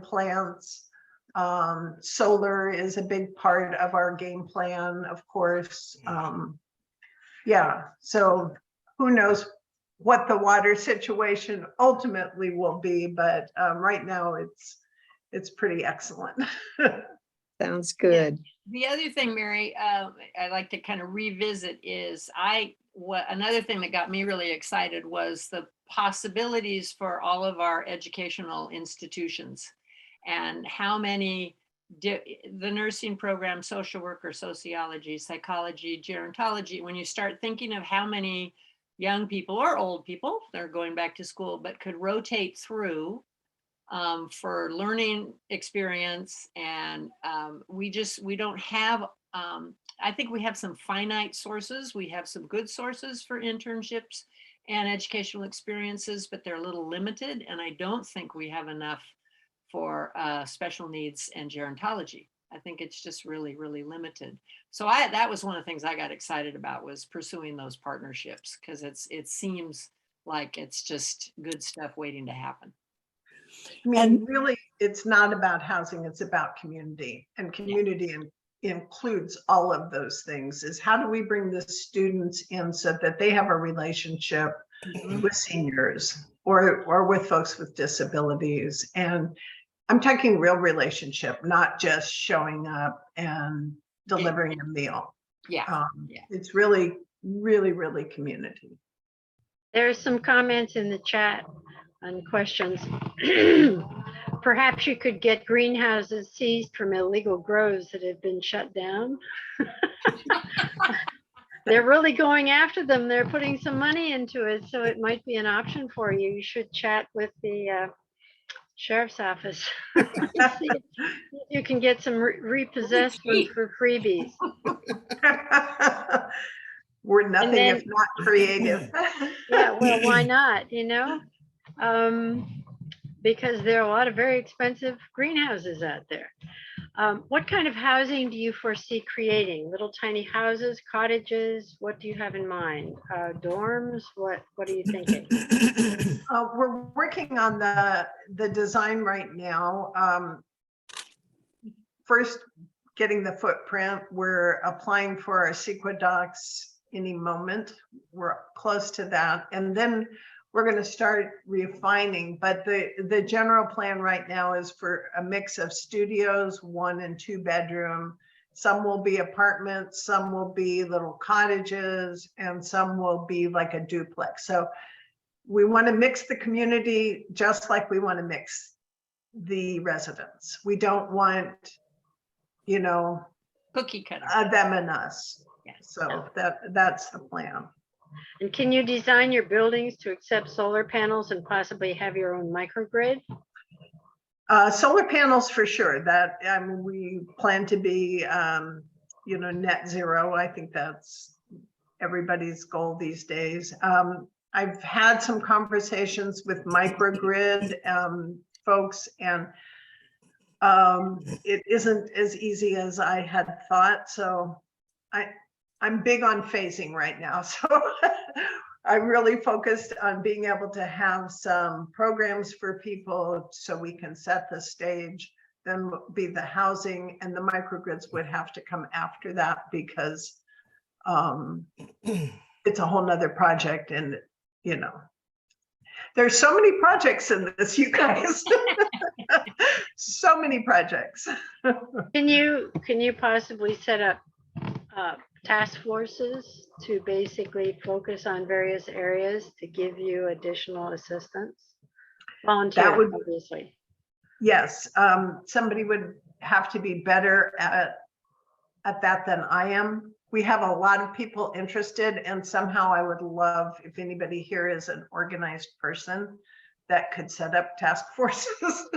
plants. Solar is a big part of our game plan, of course. Yeah, so who knows what the water situation ultimately will be, but right now it's pretty excellent. Sounds good. the other thing, Mary, I'd like to kind of revisit is another thing that got me really excited was the possibilities for all of our educational institutions and how many the nursing program, social worker, sociology, psychology, gerontology, when you start thinking of how many young people or old people, they're going back to school, but could rotate through for learning experience. And we don't have, I think we have some finite sources. We have some good sources for internships and educational experiences, but they're a little limited. And I don't think we have enough for special needs and gerontology. I think it's just really, really limited. So that was one of the things I got excited about, was pursuing those partnerships, because it seems like it's just good stuff waiting to happen. I mean, really, it's not about housing, it's about community, and community includes all of those things. Is how do we bring the students in so that they have a relationship with seniors or with folks with disabilities? And I'm talking real relationship, not just showing up and delivering a meal. Yeah. It's really, really, really community. There are some comments in the chat and questions. Perhaps you could get greenhouses seized from illegal grows that have been shut down. They're really going after them. They're putting some money into it, so it might be an option for you. You should chat with the sheriff's office. See if you can get some repossessed ones for freebies. We're nothing if not creative. Yeah, well, why not, you know? Because there are a lot of very expensive greenhouses out there. What kind of housing do you foresee creating? Little tiny houses, cottages? What do you have in mind? Dorms? What are you thinking? We're working on the design right now. First, getting the footprint. We're applying for our CEQA docs any moment. We're close to that. And then we're going to start refining, but the general plan right now is for a mix of studios, 1 and 2 bedroom. Some will be apartments, some will be little cottages, and some will be like a duplex. So we want to mix the community just like we want to mix the residents. We don't want, you know, Cookie cutter. them and us. Yes. So that's the plan. And can you design your buildings to accept solar panels and possibly have your own microgrid? Solar panels for sure. That we plan to be, net zero. I think that's everybody's goal these days. I've had some conversations with microgrid folks, and it isn't as easy as I had thought. So I'm big on phasing right now. So I really focused on being able to have some programs for people so we can set the stage, then be the housing, and the microgrids would have to come after that because it's a whole nother project. And, there's so many projects in this, you guys. So many projects. Can you possibly set up task forces to basically focus on various areas to give you additional assistance? Volunteer, obviously. Yes, somebody would have to be better at that than I am. We have a lot of people interested, and somehow I would love if anybody here is an organized person that could set up task forces.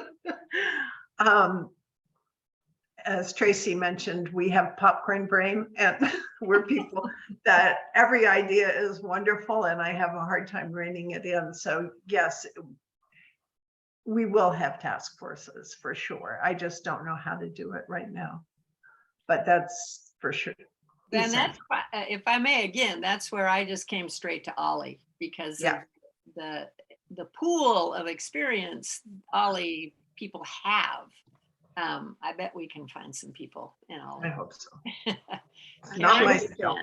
As Tracey mentioned, we have popcorn brain, and we're people that every idea is wonderful, and I have a hard time reining it in. So yes, we will have task forces for sure. I just don't know how to do it right now, but that's for sure. And that's, if I may, again, that's where I just came straight to OLLI, because of the pool of experience OLLI people have. I bet we can find some people in OLLI. I hope so. Not myself.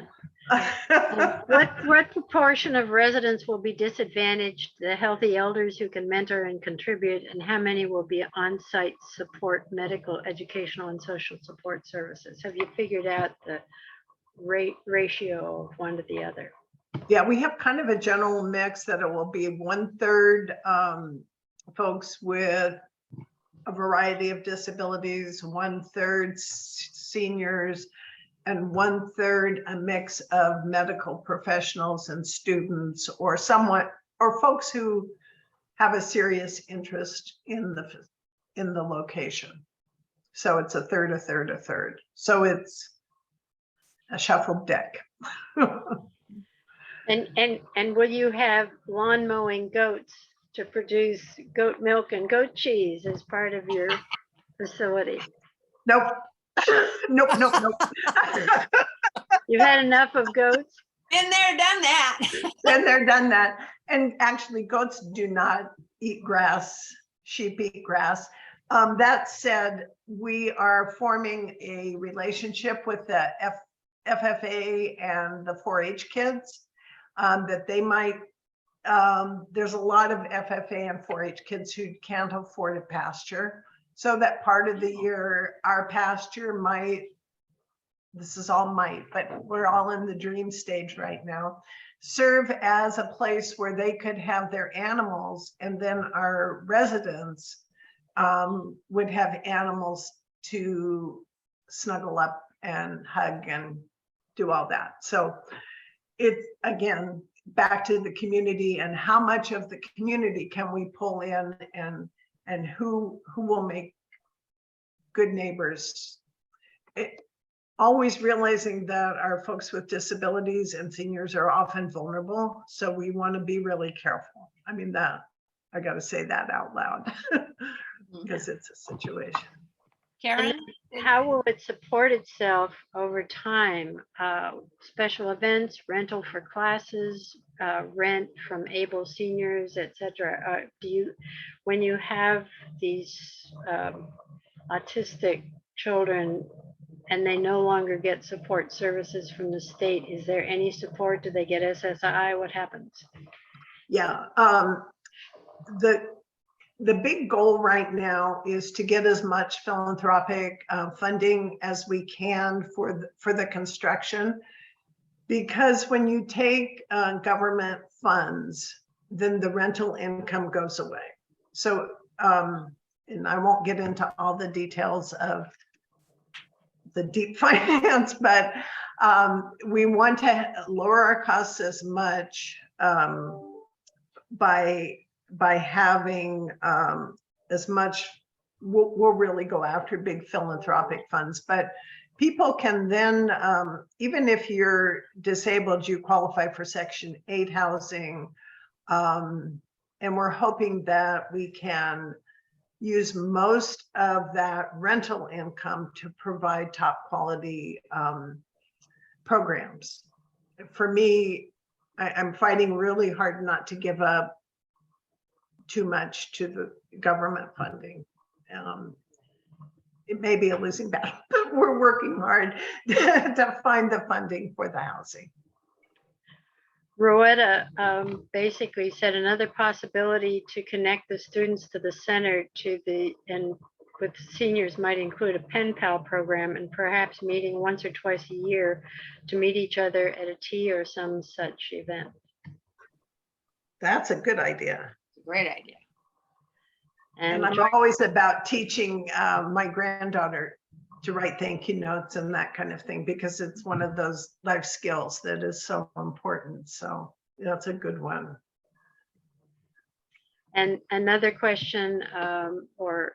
What proportion of residents will be disadvantaged, the healthy elders who can mentor and contribute, and how many will be on-site support, medical, educational, and social support services? Have you figured out the ratio of one to the other? Yeah, we have kind of a general mix that it will be 1/3 folks with a variety of disabilities, 1/3 seniors, and 1/3 a mix of medical professionals and students, or folks who have a serious interest in the location. So it's 1/3, 1/3, 1/3. So it's a shuffled deck. And will you have lawn mowing goats to produce goat milk and goat cheese as part of your facility? Nope. Nope. You've had enough of goats? Been there, done that. Been there, done that. And actually, goats do not eat grass. Sheep eat grass. That said, we are forming a relationship with the FFA and the 4-H kids that they might. There's a lot of FFA and 4-H kids who can't afford a pasture. So that part of the year, our pasture might, this is all might, but we're all in the dream stage right now, serve as a place where they could have their animals, and then our residents would have animals to snuggle up and hug and do all that. So it's, again, back to the community and how much of the community can we pull in, and who will make good neighbors. Always realizing that our folks with disabilities and seniors are often vulnerable. So we want to be really careful. I mean, that I got to say that out loud because it's a situation. Karen? How will it support itself over time? Special events, rental for classes, rent from able seniors, etc. When you have these autistic children and they no longer get support services from the state, is there any support? Do they get SSI? What happens? Yeah, the big goal right now is to get as much philanthropic funding as we can for the construction, because when you take government funds, then the rental income goes away. So, and I won't get into all the details of the deep finance, but we want to lower our costs as much by having as much. We'll really go after big philanthropic funds, but people can then, even if you're disabled, you qualify for Section 8 housing. And we're hoping that we can use most of that rental income to provide top quality programs. For me, I'm fighting really hard not to give up too much to the government funding. It may be a losing battle, but we're working hard to find the funding for the housing. Rowetta basically said another possibility to connect the students to the center and with seniors might include a pen pal program and perhaps meeting once or twice a year to meet each other at a tea or some such event. That's a good idea. Great idea. And I'm always about teaching my granddaughter to write thank you notes and that kind of thing, because it's one of those life skills that is so important. So that's a good one. And another question or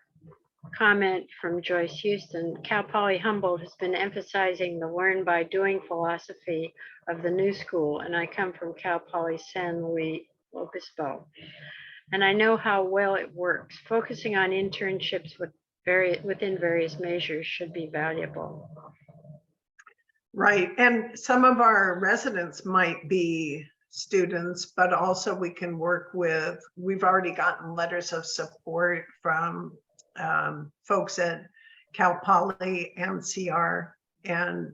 comment from Joyce Houston. Cal Poly Humboldt has been emphasizing the learn by doing philosophy of the new school, and I come from Cal Poly San Luis Obispo. And I know how well it works. Focusing on internships within various measures should be valuable. Right, and some of our residents might be students, but also we can work with, we've already gotten letters of support from folks at Cal Poly and CR, and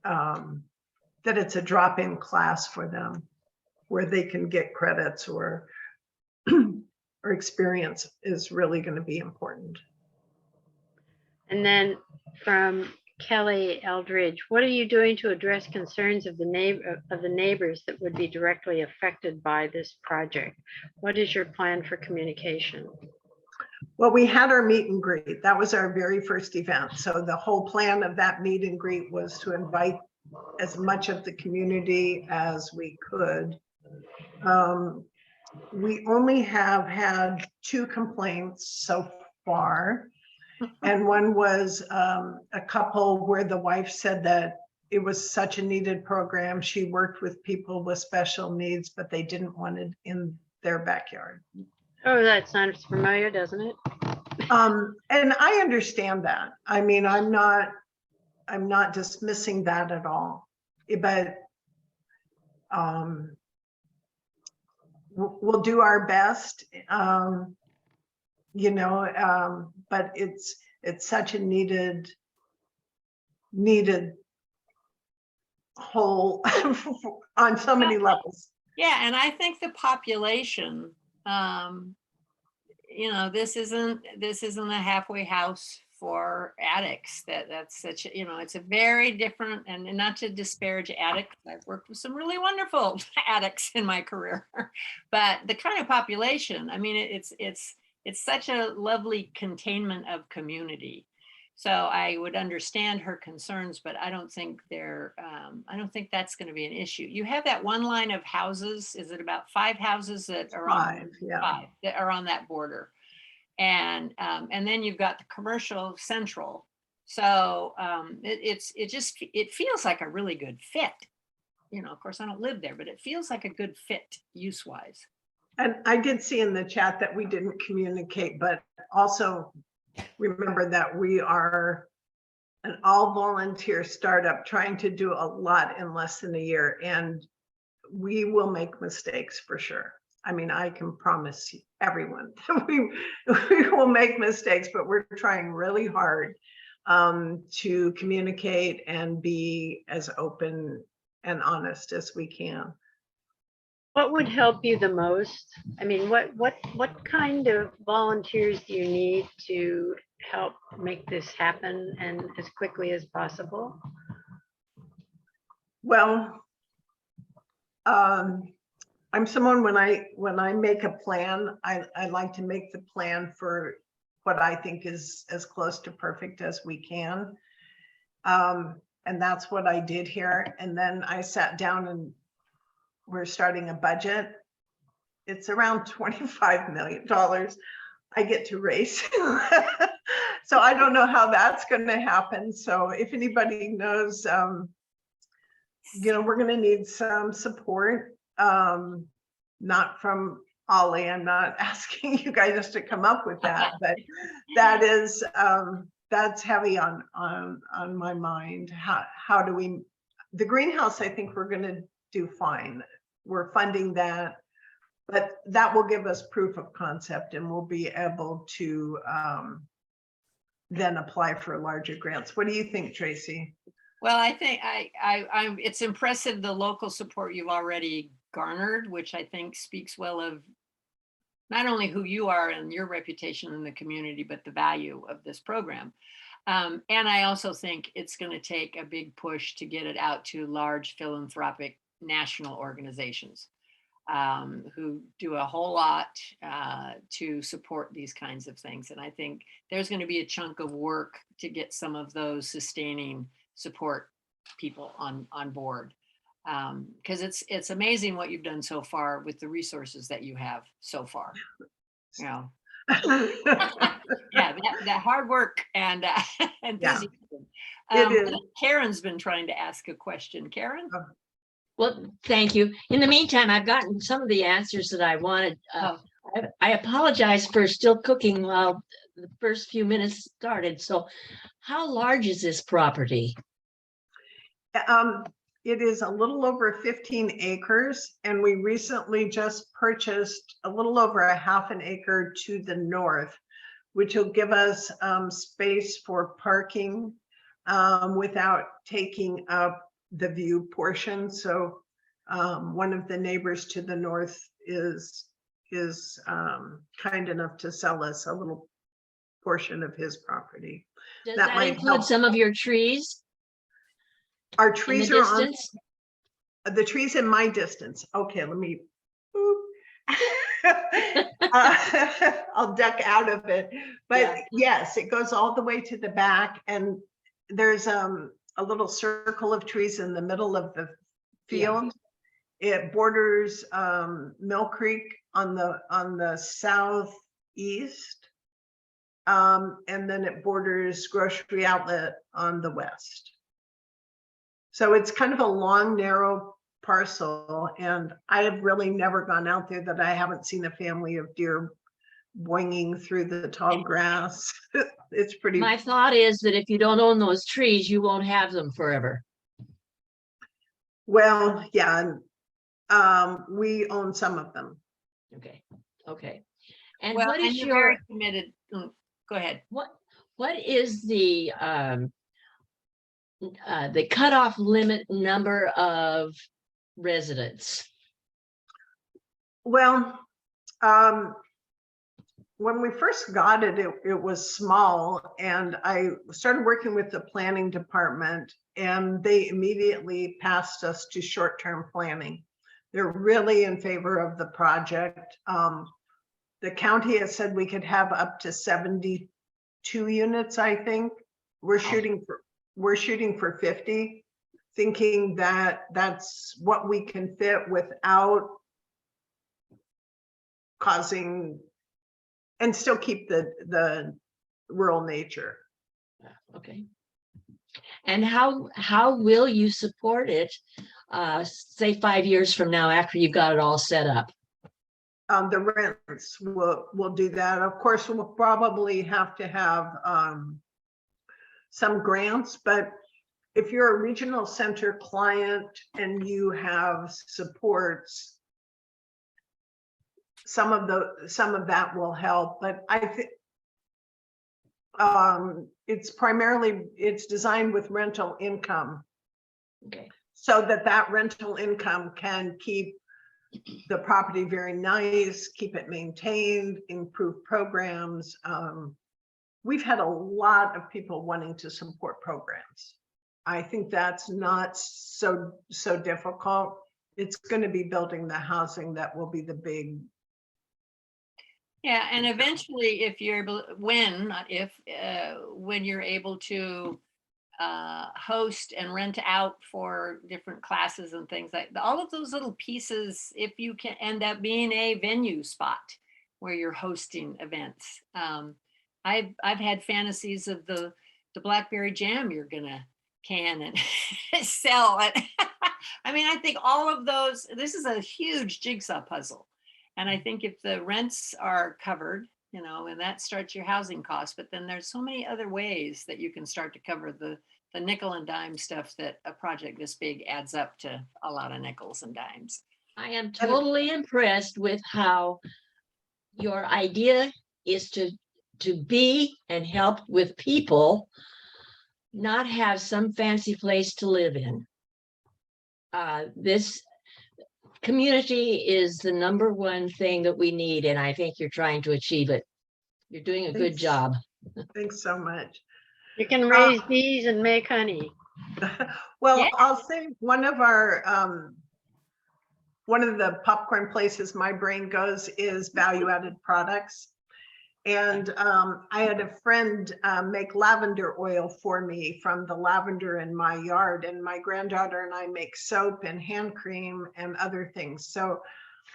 that it's a drop-in class for them where they can get credits or experience is really going to be important. And then from Kelly Eldridge, what are you doing to address concerns of the neighbors that would be directly affected by this project? What is your plan for communication? Well, we had our meet and greet. That was our very first event. So the whole plan of that meet and greet was to invite as much of the community as we could. We only have had 2 complaints so far. And one was a couple where the wife said that it was such a needed program. She worked with people with special needs, but they didn't want it in their backyard. Oh, that sounds familiar, doesn't it? And I understand that. I mean, I'm not dismissing that at all, but we'll do our best, you know, but it's such a needed whole on so many levels. Yeah, and I think the population, you know, this isn't a halfway house for addicts. That's such, you know, it's a very different, and not to disparage addicts. I've worked with some really wonderful addicts in my career, but the kind of population, I mean, it's such a lovely containment of community. So I would understand her concerns, but I don't think I don't think that's going to be an issue. You have that one line of houses. Is it about 5 houses that are Five, yeah. 5 that are on that border? And then you've got the commercial central. So it feels like a really good fit. You know, of course I don't live there, but it feels like a good fit use wise. And I did see in the chat that we didn't communicate, but also remember that we are an all volunteer startup trying to do a lot in less than a year, and we will make mistakes for sure. I mean, I can promise everyone that we will make mistakes, but we're trying really hard to communicate and be as open and honest as we can. What would help you the most? I mean, what kind of volunteers do you need to help make this happen and as quickly as possible? Well, I'm someone, when I make a plan, I like to make the plan for what I think is as close to perfect as we can. And that's what I did here. And then I sat down and we're starting a budget. It's around $25 million I get to raise. So I don't know how that's going to happen. So if anybody knows, we're going to need some support, not from OLLI. I'm not asking you guys to come up with that, but that is, that's heavy on my mind. How do we, the greenhouse, I think we're going to do fine. We're funding that, but that will give us proof of concept and we'll be able to then apply for larger grants. What do you think, Tracey? Well, I think it's impressive the local support you've already garnered, which I think speaks well of not only who you are and your reputation in the community, but the value of this program. And I also think it's going to take a big push to get it out to large philanthropic national organizations who do a whole lot to support these kinds of things. And I think there's going to be a chunk of work to get some of those sustaining support people on board. Because it's amazing what you've done so far with the resources that you have so far. Yeah, that hard work and enthusiasm. It is. Karen's been trying to ask a question. Karen? Well, thank you. In the meantime, I've gotten some of the answers that I wanted. I apologize for still cooking while the first few minutes started. So how large is this property? It is a little over 15 acres, and we recently just purchased a little over a half an acre to the north, which will give us space for parking without taking up the view portion. So one of the neighbors to the north is kind enough to sell us a little portion of his property. Does that include some of your trees? Our trees are on distance? The trees in my distance. Okay, let me I'll duck out of it. But yes, it goes all the way to the back, and there's a little circle of trees in the middle of the field. It borders Mill Creek on the southeast, and then it borders Grocery Outlet on the west. So it's kind of a long, narrow parcel, and I have really never gone out there that I haven't seen a family of deer boinging through the tall grass. It's pretty. My thought is that if you don't own those trees, you won't have them forever. Well, yeah, we own some of them. Okay. And well, what is you're your very committed? Go ahead. What is the cutoff limit number of residents? Well, when we first got it, it was small, and I started working with the planning department, and they immediately passed us to short-term planning. They're really in favor of the project. The county has said we could have up to 72 units, I think. We're shooting for 50, thinking that that's what we can fit without causing, and still keep the rural nature. Okay. And how will you support it, say 5 years from now after you've got it all set up? The rents will do that. Of course, we'll probably have to have some grants, but if you're a regional center client and you have supports, some of that will help. But I think it's designed with rental income, so that rental income can keep the property very nice, keep it maintained, improve programs. We've had a lot of people wanting to support programs. I think that's not so difficult. It's going to be building the housing that will be the big. Yeah, and eventually, if you're able, when you're able to host and rent out for different classes and things like that. All of those little pieces, if you can end up being a venue spot where you're hosting events. I've had fantasies of the blackberry jam you're gonna can and sell it. I mean, I think all of those, this is a huge jigsaw puzzle. And I think if the rents are covered, you know, and that starts your housing costs, but then there's so many other ways that you can start to cover the nickel and dime stuff that a project this big adds up to a lot of nickels and dimes. I am totally impressed with how your idea is to be and help with people, not have some fancy place to live in. This community is the number one thing that we need, and I think you're trying to achieve it. You're doing a good job. Thanks so much. You can raise bees and make honey. Well, Yeah. I'll say one of the popcorn places my brain goes is value-added products. And I had a friend make lavender oil for me from the lavender in my yard, and my granddaughter and I make soap and hand cream and other things. So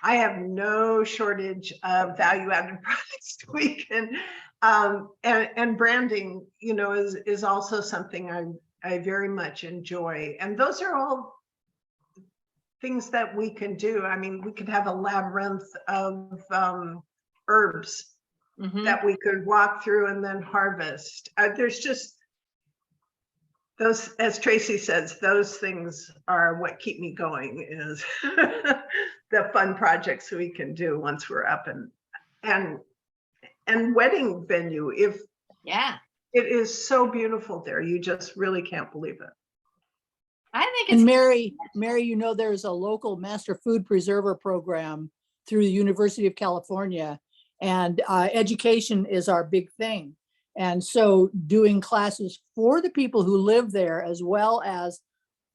I have no shortage of value-added products we can, and branding, you know, is also something I very much enjoy. And those are all things that we can do. I mean, we could have a labyrinth of herbs that we could walk through and then harvest. There's just those, as Tracey says, those things are what keep me going, is the fun projects we can do once we're up and wedding venue. If Yeah, it is so beautiful there, you just really can't believe it. I think it's And Mary, you know, there's a local master food preserver program through the University of California, and education is our big thing. And so doing classes for the people who live there, as well as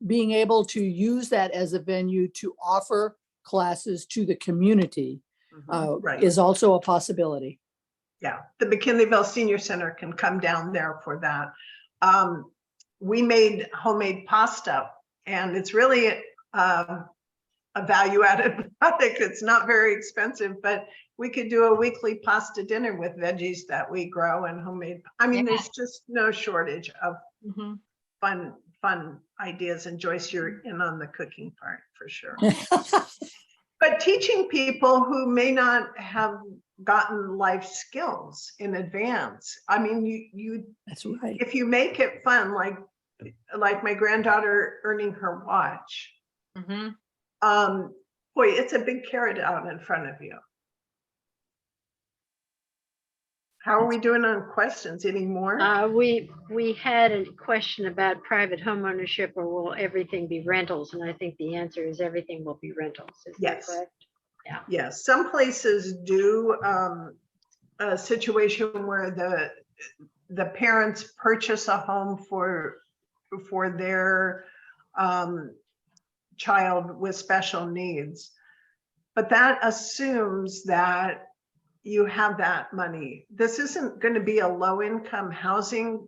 being able to use that as a venue to offer classes to the community Right. is also a possibility. Yeah, the McKinleyville Senior Center can come down there for that. We made homemade pasta, and it's really a value-added product. It's not very expensive, but we could do a weekly pasta dinner with veggies that we grow and homemade. I mean, there's just no shortage of fun ideas. And Joyce, you're in on the cooking part for sure. But teaching people who may not have gotten life skills in advance. I mean, you That's right. if you make it fun, like my granddaughter earning her watch, boy, it's a big carrot out in front of you. How are we doing on questions? Any more? We had a question about private home ownership, or will everything be rentals? And I think the answer is everything will be rentals. Is that correct? Yeah. Yes, some places do a situation where the parents purchase a home for their child with special needs, but that assumes that you have that money. This isn't going to be a low-income housing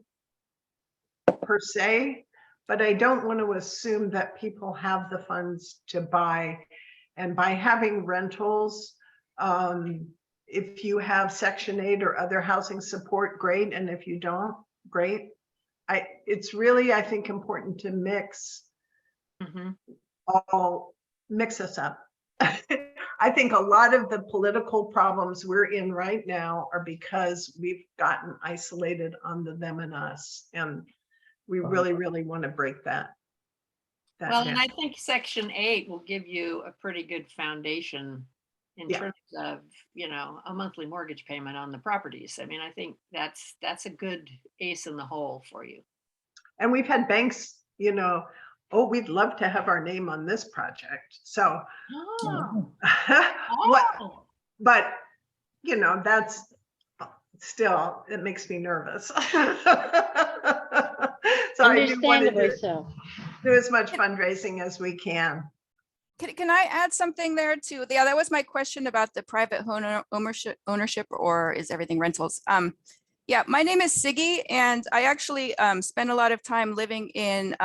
per se, but I don't want to assume that people have the funds to buy. And by having rentals, if you have Section 8 or other housing support, great. And if you don't, great. It's really, I think, important to mix us up. I think a lot of the political problems we're in right now are because we've gotten isolated on the them and us. And we really, really want to break that. Well, and I think Section 8 will give you a pretty good foundation in terms of, you know, a monthly mortgage payment on the properties. I mean, I think that's a good ace in the hole for you. And we've had banks, you know, oh, we'd love to have our name on this project. So, but, you know, that's still, it makes me nervous. So understandably so. Do as much fundraising as we can. Can I add something there too? That was my question about the private home ownership, or is everything rentals? Yeah, my name is Siggy, and I actually spend a lot of time living in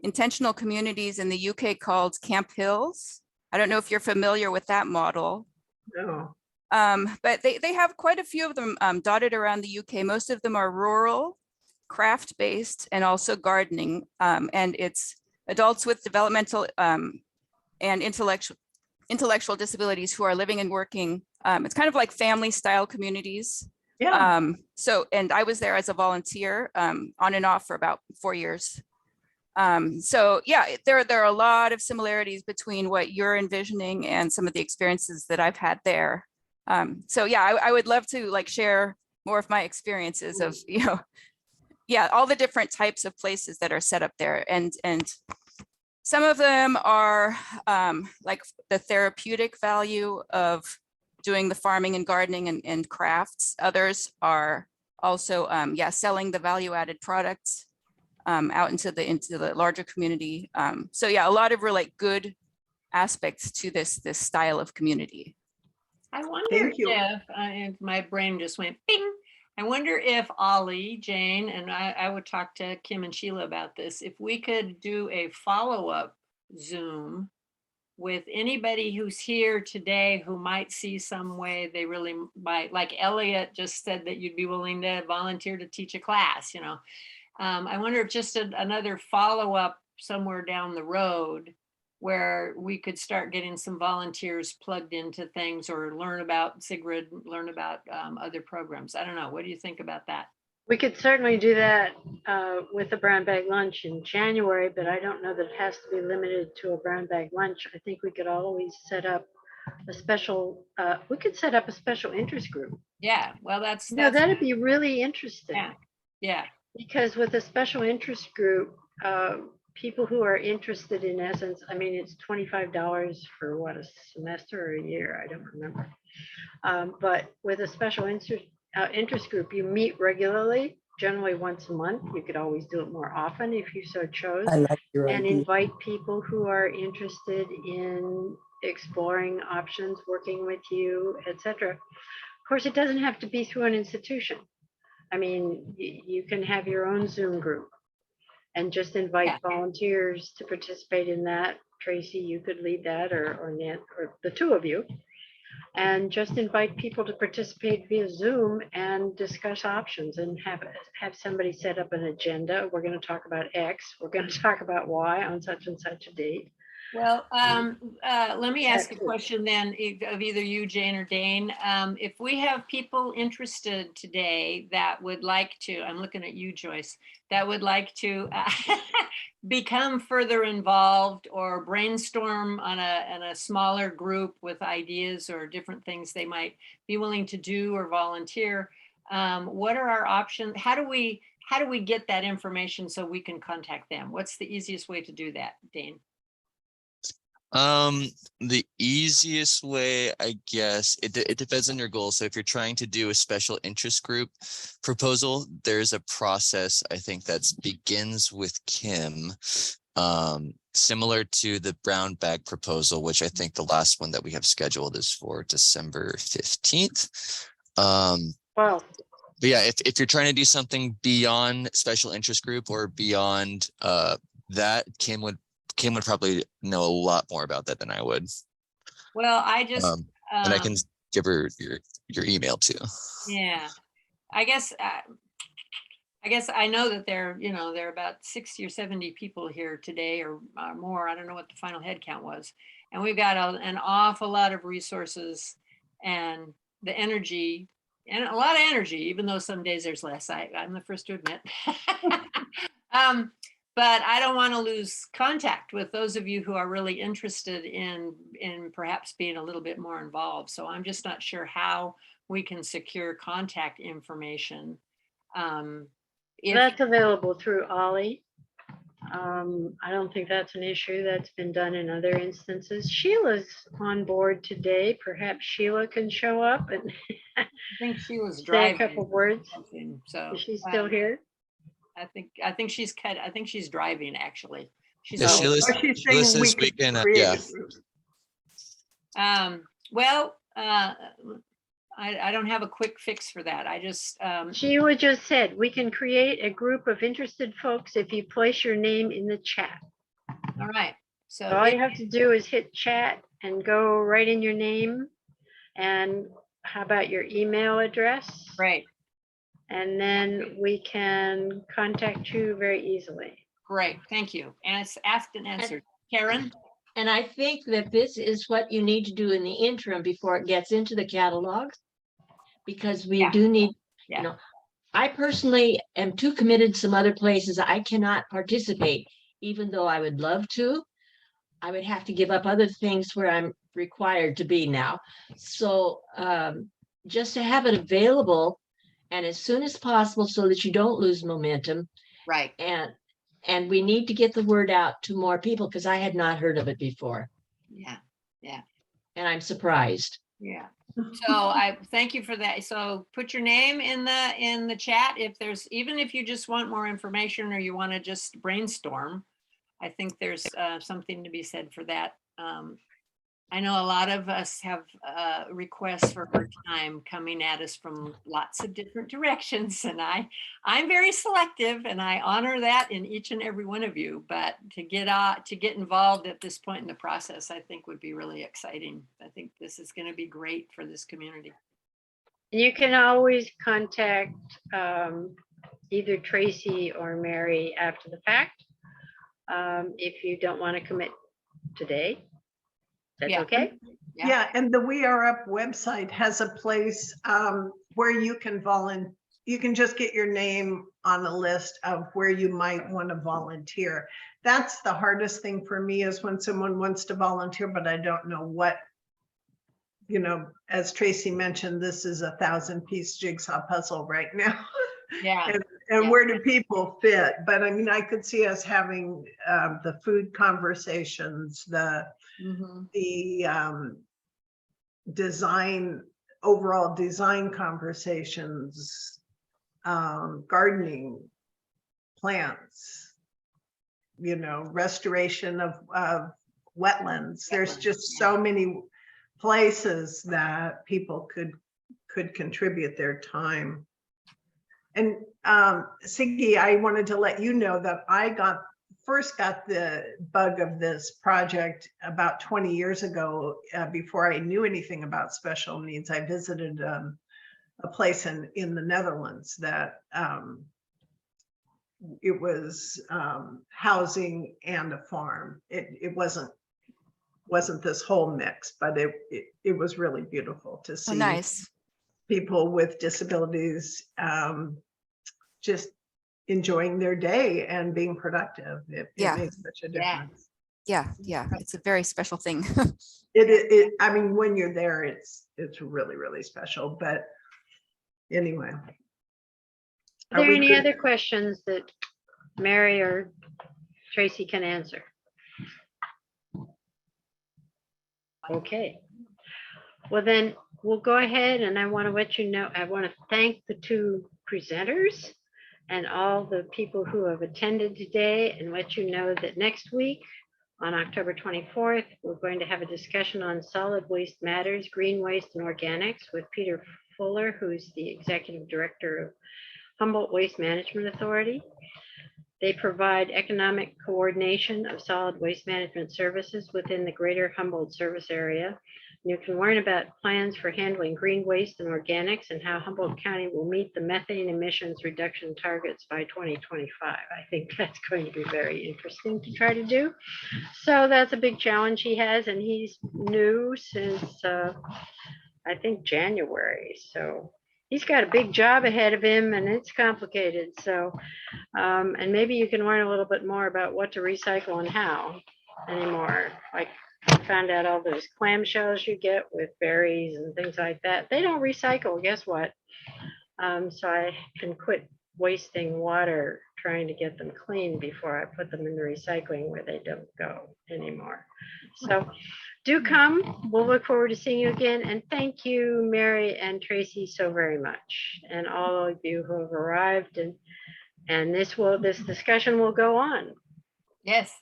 intentional communities in the UK called Camp Hills. I don't know if you're familiar with that model. No. But they have quite a few of them dotted around the UK. Most of them are rural, craft-based, and also gardening. And it's adults with developmental and intellectual disabilities who are living and working. It's kind of like family-style communities. Yeah. And I was there as a volunteer on and off for about 4 years. So yeah, there are a lot of similarities between what you're envisioning and some of the experiences that I've had there. So yeah, I would love to like share more of my experiences of, yeah, all the different types of places that are set up there. And some of them are like the therapeutic value of doing the farming and gardening and crafts. Others are also, yeah, selling the value-added products out into the larger community. So yeah, a lot of really good aspects to this style of community. I wonder Thank you. if, and my brain just went bing. I wonder if OLLI, Jane, and I would talk to Kim and Sheila about this, if we could do a follow-up Zoom with anybody who's here today who might see some way they really might, like Elliot just said that you'd be willing to volunteer to teach a class, I wonder if just another follow-up somewhere down the road where we could start getting some volunteers plugged into things or learn about Sigrid, learn about other programs. I don't know. What do you think about that? We could certainly do that with a brown bag lunch in January, but I don't know that it has to be limited to a brown bag lunch. I think we could always set up a special, we could set up a special interest group. Yeah, well, that's that'd be really interesting. Yeah. Because with a special interest group, people who are interested in essence, I mean, it's $25 for what, a semester or a year, I don't remember. But with a special interest group, you meet regularly, generally once a month. You could always do it more often if you so chose. I like your and idea. invite people who are interested in exploring options, working with you, etc. Of course, it doesn't have to be through an institution. I mean, you can have your own Zoom group and just invite volunteers to participate in that. Tracey, you could lead that, or Nan, or the two of you, and just invite people to participate via Zoom and discuss options and have somebody set up an agenda. We're going to talk about X. We're going to talk about Y on such and such a date. Well, let me ask a question then of either you, Jane, or Dane. If we have people interested today that would like to, I'm looking at you, Joyce, that would like to become further involved or brainstorm on a smaller group with ideas or different things they might be willing to do or volunteer, what are our options? How do we get that information so we can contact them? What's the easiest way to do that, Dane? The easiest way, I guess, it depends on your goals. So if you're trying to do a special interest group proposal, there's a process, I think, that begins with Kim, similar to the brown bag proposal, which I think the last one that we have scheduled is for December 15th. Wow. But yeah, if you're trying to do something beyond special interest group or beyond that, Kim would probably know a lot more about that than I would. Well, I just and I can give her your email too. Yeah, I guess I know that there are about 60 or 70 people here today or more. I don't know what the final head count was, and we've got an awful lot of resources and the energy, and a lot of energy, even though some days there's less. I'm the first to admit. But I don't want to lose contact with those of you who are really interested in perhaps being a little bit more involved. So I'm just not sure how we can secure contact information. That's available through OLLI. I don't think that's an issue. That's been done in other instances. Sheila's on board today. Perhaps Sheila can show up and I think she was say driving a couple words. So is she still here? I think she's driving actually. She's Sheila says we can. Yeah. Well, I don't have a quick fix for that. I just, She would just said, we can create a group of interested folks if you place your name in the chat. all right. So All you have to do is hit chat and go write in your name. And how about your email address? Right. And then we can contact you very easily. Great. Thank you. And it's asked and answered. Karen? And I think that this is what you need to do in the interim before it gets into the catalogs. Because we Yeah. do need, Yeah. you know, I personally am too committed to some other places. I cannot participate, even though I would love to. I would have to give up other things where I'm required to be now. So just to have it available and as soon as possible so that you don't lose momentum. Right. And we need to get the word out to more people because I had not heard of it before. Yeah. Yeah. And I'm surprised. Yeah. So I thank you for that. So put your name in the chat if there's, even if you just want more information or you want to just brainstorm. I think there's something to be said for that. I know a lot of us have requests for our time coming at us from lots of different directions, and I'm very selective, and I honor that in each and every one of you. But to get involved at this point in the process, I think would be really exciting. I think this is going to be great for this community. You can always contact either Tracey or Mary after the fact. If you don't want to commit today, that's okay. Yeah, and the We Are Up website has a place where you can you can just get your name on a list of where you might want to volunteer. That's the hardest thing for me, is when someone wants to volunteer, but I don't know what, you know, as Tracey mentioned, this is a 1,000-piece jigsaw puzzle right now. Yeah. And where do people fit? But I mean, I could see us having the food conversations, the overall design conversations, gardening, plants, you know, restoration of wetlands. There's just so many places that people could contribute their time. And Siggy, I wanted to let you know that I first got the bug of this project about 20 years ago. Before I knew anything about special needs, I visited a place in the Netherlands that it was housing and a farm. It wasn't this whole mix, but it was really beautiful to see. Oh, nice. People with disabilities just enjoying their day and being productive. It makes such a difference. Yeah, it's a very special thing. I mean, when you're there, it's really, really special. But anyway. Are there any other questions that Mary or Tracey can answer? Okay. Well, then we'll go ahead, and I want to let you know, I want to thank the two presenters and all the people who have attended today, and let you know that next week on October 24th, we're going to have a discussion on solid waste matters, green waste and organics with Peter Fuller, who's the executive director of Humboldt Waste Management Authority. They provide economic coordination of solid waste management services within the greater Humboldt service area. You can learn about plans for handling green waste and organics and how Humboldt County will meet the methane emissions reduction targets by 2025. I think that's going to be very interesting to try to do. So that's a big challenge he has, and he's new since I think January. So he's got a big job ahead of him, and it's complicated. So, and maybe you can learn a little bit more about what to recycle and how anymore. Like, I found out all those clamshells you get with berries and things like that, they don't recycle, guess what? So I can quit wasting water trying to get them clean before I put them in the recycling where they don't go anymore. So do come. We'll look forward to seeing you again. And thank you, Mary and Tracey, so very much. And all of you who have arrived, and this discussion will go on. Yes.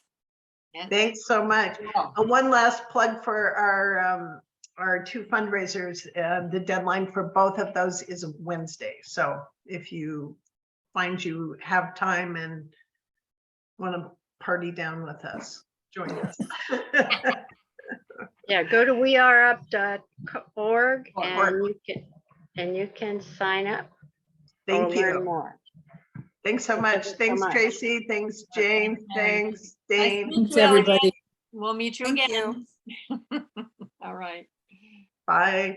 Thanks so much. One last plug for our our two fundraisers, the deadline for both of those is a Wednesday. So if you find you have time and want to party down with us, join us. Yeah, go to weareup.org Org. and you can sign up. Thank or learn you. more. Thanks so much. Thank you so Thanks, much. Tracy. Thanks, Jane. Thanks, Dave. Thanks, everybody. We'll meet you Thank again. All right. Bye.